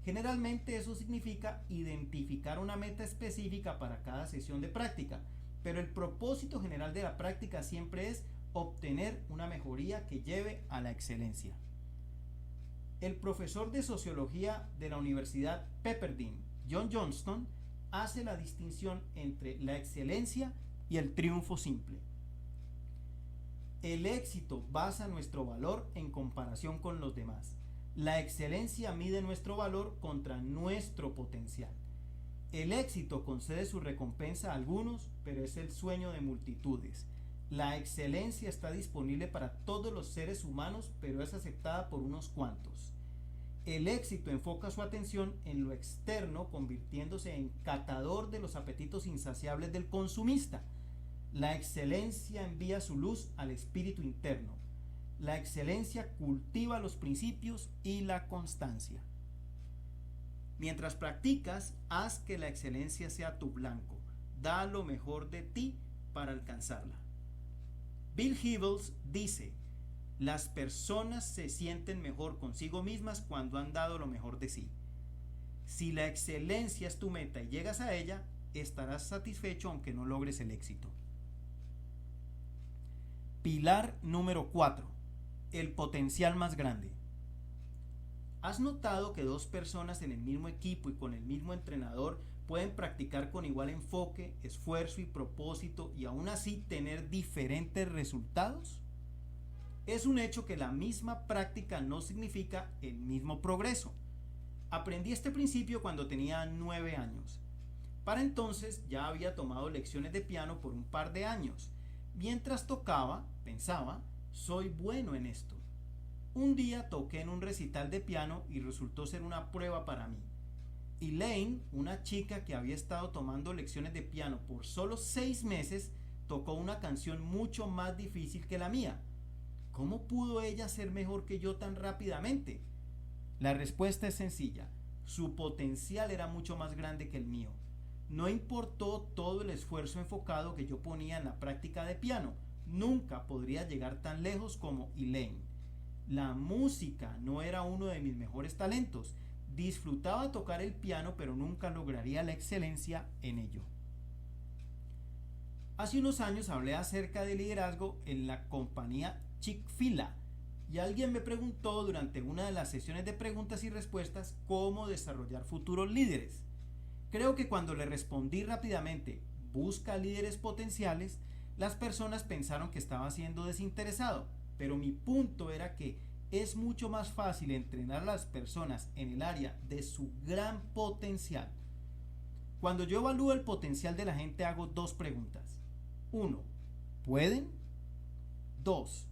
Generalmente eso significa identificar una meta específica para cada sesión de práctica, pero el propósito general de la práctica siempre es obtener una mejoría que lleve a la excelencia. El profesor de sociología de la Universidad Pepperdine, John Johnston, hace la distinción entre la excelencia y el triunfo simple. El éxito basa nuestro valor en comparación con los demás. La excelencia mide nuestro valor contra nuestro potencial. El éxito concede su recompensa a algunos, pero es el sueño de multitudes. La excelencia está disponible para todos los seres humanos, pero es aceptada por unos cuantos. El éxito enfoca su atención en lo externo, convirtiéndose en catador de los apetitos insaciables del consumista. La excelencia envía su luz al espíritu interno. La excelencia cultiva los principios y la constancia. Mientras practicas, haz que la excelencia sea tu blanco. Da lo mejor de ti para alcanzarla. Bill Hybels dice: las personas se sienten mejor consigo mismas cuando han dado lo mejor de sí. Si la excelencia es tu meta y llegas a ella, estarás satisfecho aunque no logres el éxito. Pilar número 4. El potencial más grande. ¿Has notado que dos personas en el mismo equipo y con el mismo entrenador pueden practicar con igual enfoque, esfuerzo y propósito y aún así tener diferentes resultados? Es un hecho que la misma práctica no significa el mismo progreso. Aprendí este principio cuando tenía 9 años. Para entonces ya había tomado lecciones de piano por un par de años. Mientras tocaba, pensaba: soy bueno en esto. Un día toqué en un recital de piano y resultó ser una prueba para mí. Elaine, una chica que había estado tomando lecciones de piano por solo 6 meses, tocó una canción mucho más difícil que la mía. ¿Cómo pudo ella ser mejor que yo tan rápidamente? La respuesta es sencilla: su potencial era mucho más grande que el mío. No importó todo el esfuerzo enfocado que yo ponía en la práctica de piano, nunca podría llegar tan lejos como Elaine. La música no era uno de mis mejores talentos. Disfrutaba tocar el piano, pero nunca lograría la excelencia en ello. Hace unos años hablé acerca de liderazgo en la compañía Chick-fil-A y alguien me preguntó durante una de las sesiones de preguntas y respuestas cómo desarrollar futuros líderes. Creo que cuando le respondí rápidamente: busca líderes potenciales, las personas pensaron que estaba siendo desinteresado, pero mi punto era que es mucho más fácil entrenar a las personas en el área de su gran potencial. Cuando yo evalúo el potencial de la gente, hago 2 preguntas. 1. ¿Pueden? 2.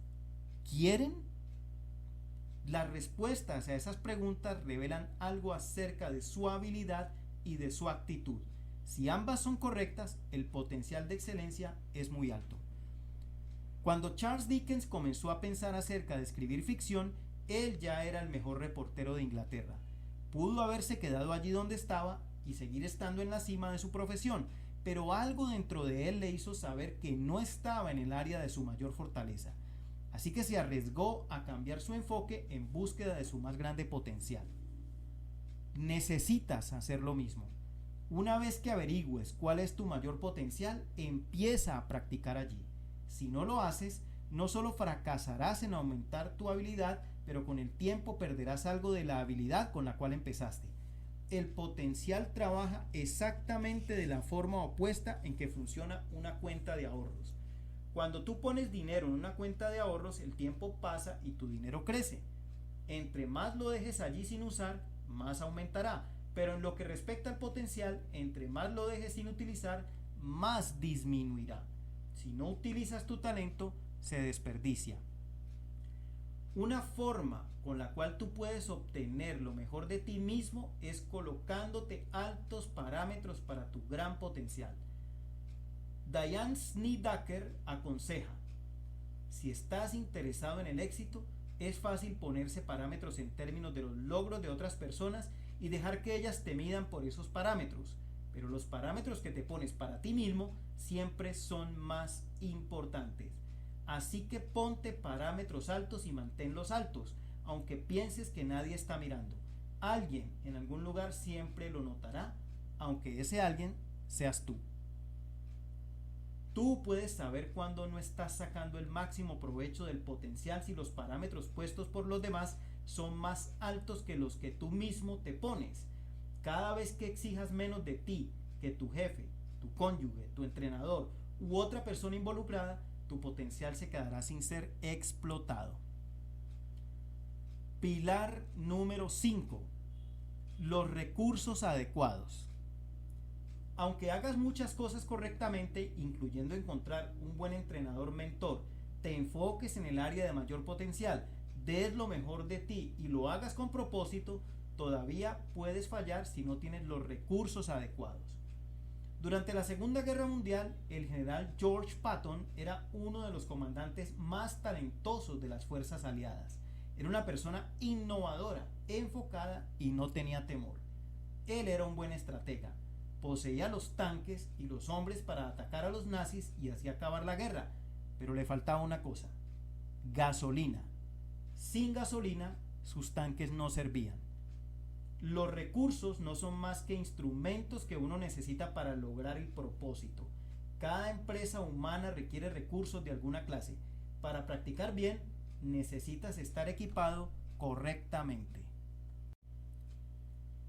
¿Quieren? Las respuestas a esas preguntas revelan algo acerca de su habilidad y de su actitud. Si ambas son correctas, el potencial de excelencia es muy alto. Cuando Charles Dickens comenzó a pensar acerca de escribir ficción, él ya era el mejor reportero de Inglaterra. Pudo haberse quedado allí donde estaba y seguir estando en la cima de su profesión, pero algo dentro de él le hizo saber que no estaba en el área de su mayor fortaleza. Así que se arriesgó a cambiar su enfoque en búsqueda de su más grande potencial. Necesitas hacer lo mismo. Una vez que averigües cuál es tu mayor potencial, empieza a practicar allí. Si no lo haces, no solo fracasarás en aumentar tu habilidad, pero con el tiempo perderás algo de la habilidad con la cual empezaste. El potencial trabaja exactamente de la forma opuesta en que funciona una cuenta de ahorros. Cuando tú pones dinero en una cuenta de ahorros, el tiempo pasa y tu dinero crece. Entre más lo dejes allí sin usar, más aumentará. Pero en lo que respecta al potencial, entre más lo dejes sin utilizar, más disminuirá. Si no utilizas tu talento, se desperdicia. Una forma con la cual tú puedes obtener lo mejor de ti mismo es colocándote altos parámetros para tu gran potencial. Diane Snedeker aconseja: si estás interesado en el éxito, es fácil ponerse parámetros en términos de los logros de otras personas y dejar que ellas te midan por esos parámetros. Pero los parámetros que te pones para ti mismo siempre son más importantes. Así que ponte parámetros altos y manténlos altos, aunque pienses que nadie está mirando. Alguien en algún lugar siempre lo notará, aunque ese alguien seas tú. Tú puedes saber cuándo no estás sacando el máximo provecho del potencial si los parámetros puestos por los demás son más altos que los que tú mismo te pones. Cada vez que exijas menos de ti que tu jefe, tu cónyuge, tu entrenador u otra persona involucrada, tu potencial se quedará sin ser explotado. Pilar número 5. Los recursos adecuados. Aunque hagas muchas cosas correctamente, incluyendo encontrar un buen entrenador mentor, te enfoques en el área de mayor potencial, des lo mejor de ti y lo hagas con propósito, todavía puedes fallar si no tienes los recursos adecuados. Durante la Segunda Guerra Mundial, el general George Patton era uno de los comandantes más talentosos de las fuerzas aliadas. Era una persona innovadora, enfocada y no tenía temor. Él era un buen estratega. Poseía los tanques y los hombres para atacar a los nazis y así acabar la guerra, pero le faltaba una cosa: gasolina. Sin gasolina, sus tanques no servían. Los recursos no son más que instrumentos que uno necesita para lograr el propósito. Cada empresa humana requiere recursos de alguna clase. Para practicar bien, necesitas estar equipado correctamente.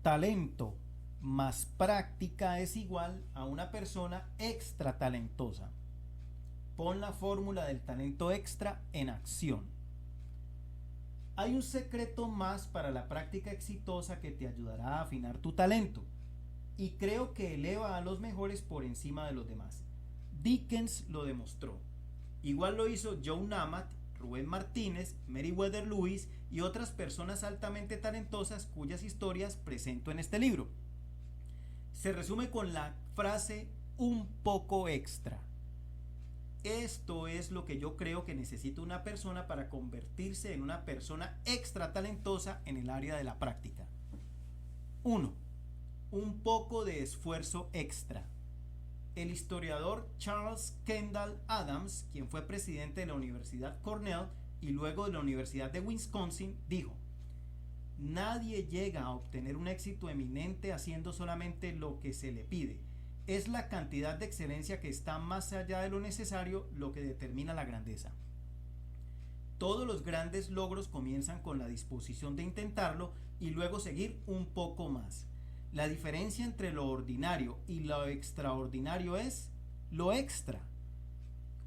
Talento más práctica es igual a una persona extra talentosa. Pon la fórmula del talento extra en acción. Hay un secreto más para la práctica exitosa que te ayudará a afinar tu talento, y creo que eleva a los mejores por encima de los demás. Dickens lo demostró. Igual lo hizo Joe Namath, Rubén Martínez, Meriwether Lewis y otras personas altamente talentosas cuyas historias presento en este libro. Se resume con la frase un poco extra. Esto es lo que yo creo que necesita una persona para convertirse en una persona extra talentosa en el área de la práctica. 1. Un poco de esfuerzo extra. El historiador Charles Kendall Adams, quien fue presidente de la Universidad Cornell y luego de la Universidad de Wisconsin, dijo: nadie llega a obtener un éxito eminente haciendo solamente lo que se le pide. Es la cantidad de excelencia que está más allá de lo necesario lo que determina la grandeza. Todos los grandes logros comienzan con la disposición de intentarlo y luego seguir un poco más. La diferencia entre lo ordinario y lo extraordinario es lo extra.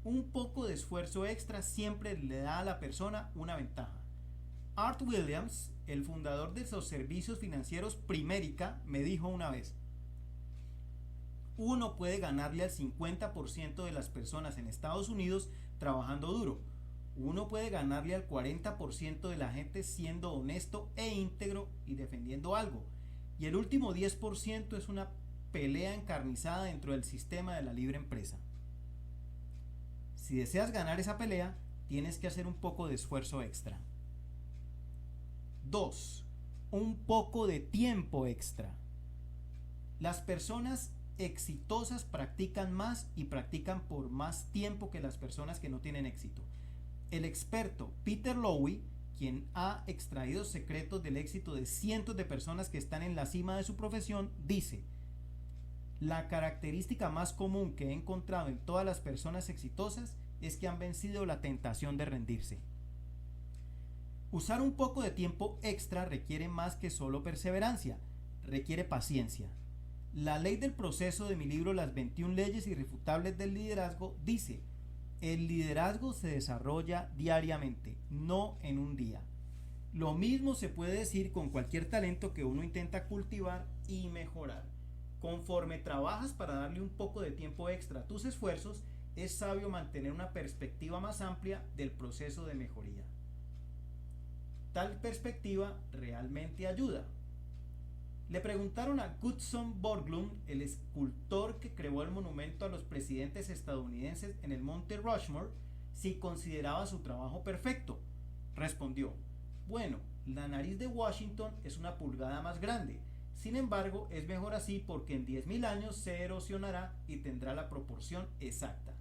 Un poco de esfuerzo extra siempre le da a la persona una ventaja. Art Williams, el fundador de los servicios financieros Primerica, me dijo una vez: uno puede ganarle al 50% de las personas en Estados Unidos trabajando duro. Uno puede ganarle al 40% de la gente siendo honesto e íntegro y defendiendo algo. Y el último 10% es una pelea encarnizada dentro del sistema de la libre empresa. Si deseas ganar esa pelea, tienes que hacer un poco de esfuerzo extra. 2. Un poco de tiempo extra. Las personas exitosas practican más y practican por más tiempo que las personas que no tienen éxito. El experto Peter Lowey, quien ha extraído secretos del éxito de cientos de personas que están en la cima de su profesión, dice: la característica más común que he encontrado en todas las personas exitosas es que han vencido la tentación de rendirse. Usar un poco de tiempo extra requiere más que solo perseverancia, requiere paciencia. La ley del proceso de mi libro Las 21 leyes irrefutables del liderazgo dice: el liderazgo se desarrolla diariamente, no en un día. Lo mismo se puede decir con cualquier talento que uno intenta cultivar y mejorar. Conforme trabajas para darle un poco de tiempo extra a tus esfuerzos, es sabio mantener una perspectiva más amplia del proceso de mejoría. Tal perspectiva realmente ayuda. Le preguntaron a Gutzon Borglum, el escultor que creó el monumento a los presidentes estadounidenses en el monte Rushmore, si consideraba su trabajo perfecto. Respondió: bueno, la nariz de Washington es una pulgada más grande. Sin embargo, es mejor así porque en 10.000 años se erosionará y tendrá la proporción exacta.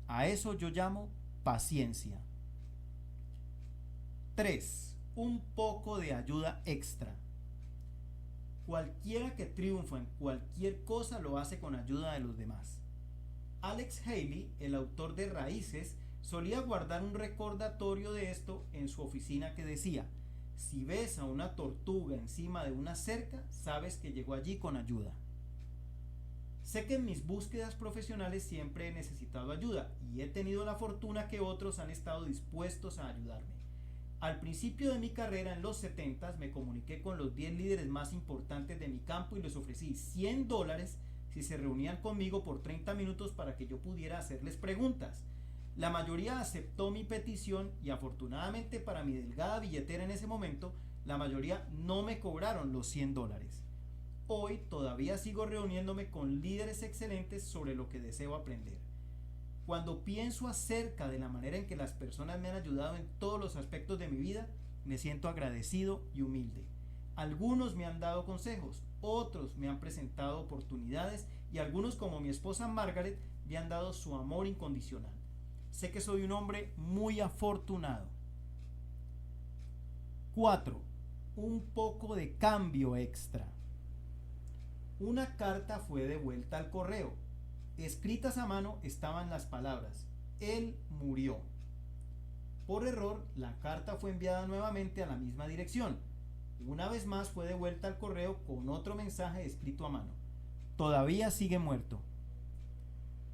A eso yo llamo paciencia. 3. Un poco de ayuda extra. Cualquiera que triunfa en cualquier cosa lo hace con ayuda de los demás. Alex Haley, el autor de Raíces, solía guardar un recordatorio de esto en su oficina que decía: si ves a una tortuga encima de una cerca, sabes que llegó allí con ayuda. Sé que en mis búsquedas profesionales siempre he necesitado ayuda y he tenido la fortuna que otros han estado dispuestos a ayudarme. Al principio de mi carrera en los 70 me comuniqué con los 10 líderes más importantes de mi campo y les ofrecí $100 si se reunían conmigo por 30 minutos para que yo pudiera hacerles preguntas. La mayoría aceptó mi petición y afortunadamente para mi delgada billetera en ese momento, la mayoría no me cobraron los $100. Hoy todavía sigo reuniéndome con líderes excelentes sobre lo que deseo aprender. Cuando pienso acerca de la manera en que las personas me han ayudado en todos los aspectos de mi vida, me siento agradecido y humilde. Algunos me han dado consejos, otros me han presentado oportunidades y algunos, como mi esposa Margaret, me han dado su amor incondicional. Sé que soy un hombre muy afortunado. 4. Un poco de cambio extra. Una carta fue devuelta al correo. Escritas a mano estaban las palabras: él murió. Por error, la carta fue enviada nuevamente a la misma dirección. Una vez más fue devuelta al correo con otro mensaje escrito a mano: todavía sigue muerto.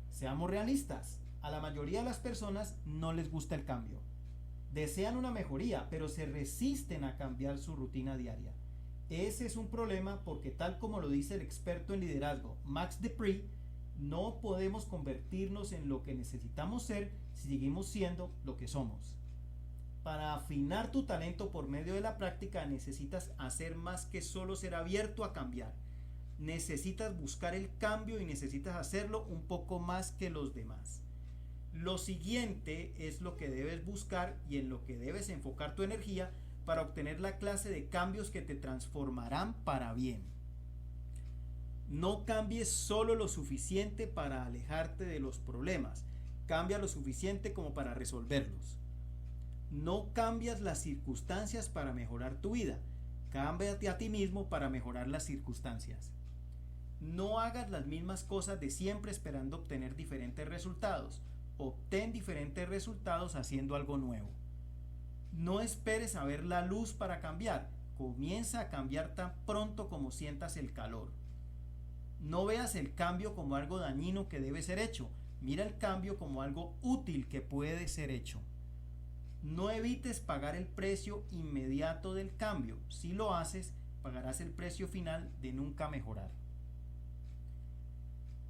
Seamos realistas, a la mayoría de las personas no les gusta el cambio. Desean una mejoría, pero se resisten a cambiar su rutina diaria. Ese es un problema porque, tal como lo dice el experto en liderazgo Max De Pree, no podemos convertirnos en lo que necesitamos ser si seguimos siendo lo que somos. Para afinar tu talento por medio de la práctica necesitas hacer más que solo ser abierto a cambiar. Necesitas buscar el cambio y necesitas hacerlo un poco más que los demás. Lo siguiente es lo que debes buscar y en lo que debes enfocar tu energía para obtener la clase de cambios que te transformarán para bien. No cambies solo lo suficiente para alejarte de los problemas, cambia lo suficiente como para resolverlos. No cambias las circunstancias para mejorar tu vida, cámbiate a ti mismo para mejorar las circunstancias. No hagas las mismas cosas de siempre esperando obtener diferentes resultados, obtén diferentes resultados haciendo algo nuevo. No esperes a ver la luz para cambiar, comienza a cambiar tan pronto como sientas el calor. No veas el cambio como algo dañino que debe ser hecho, mira el cambio como algo útil que puede ser hecho. No evites pagar el precio inmediato del cambio, si lo haces, pagarás el precio final de nunca mejorar.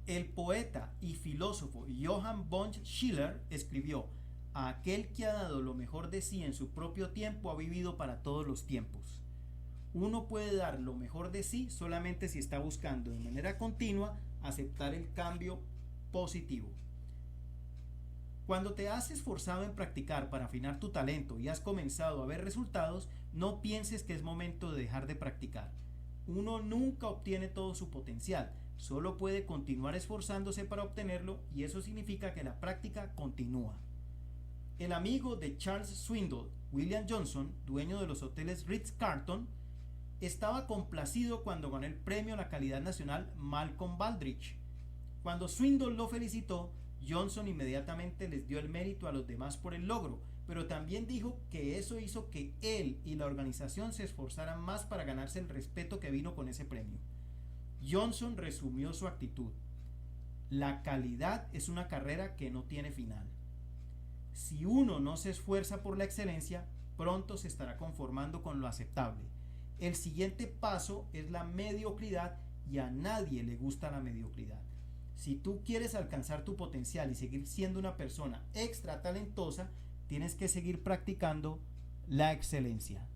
El poeta y filósofo Johann von Schiller escribió: aquel que ha dado lo mejor de sí en su propio tiempo ha vivido para todos los tiempos. Uno puede dar lo mejor de sí solamente si está buscando de manera continua aceptar el cambio positivo. Cuando te has esforzado en practicar para afinar tu talento y has comenzado a ver resultados, no pienses que es momento de dejar de practicar. Uno nunca obtiene todo su potencial, solo puede continuar esforzándose para obtenerlo, y eso significa que la práctica continúa. El amigo de Charles Swindoll, William Johnson, dueño de los hoteles Ritz-Carlton, estaba complacido cuando ganó el premio a la calidad nacional Malcolm Baldrige. Cuando Swindoll lo felicitó, Johnson inmediatamente les dio el mérito a los demás por el logro, pero también dijo que eso hizo que él y la organización se esforzaran más para ganarse el respeto que vino con ese premio. Johnson resumió su actitud: la calidad es una carrera que no tiene final. Si uno no se esfuerza por la excelencia, pronto se estará conformando con lo aceptable. El siguiente paso es la mediocridad, y a nadie le gusta la mediocridad. Si tú quieres alcanzar tu potencial y seguir siendo una persona extra talentosa, tienes que seguir practicando la excelencia.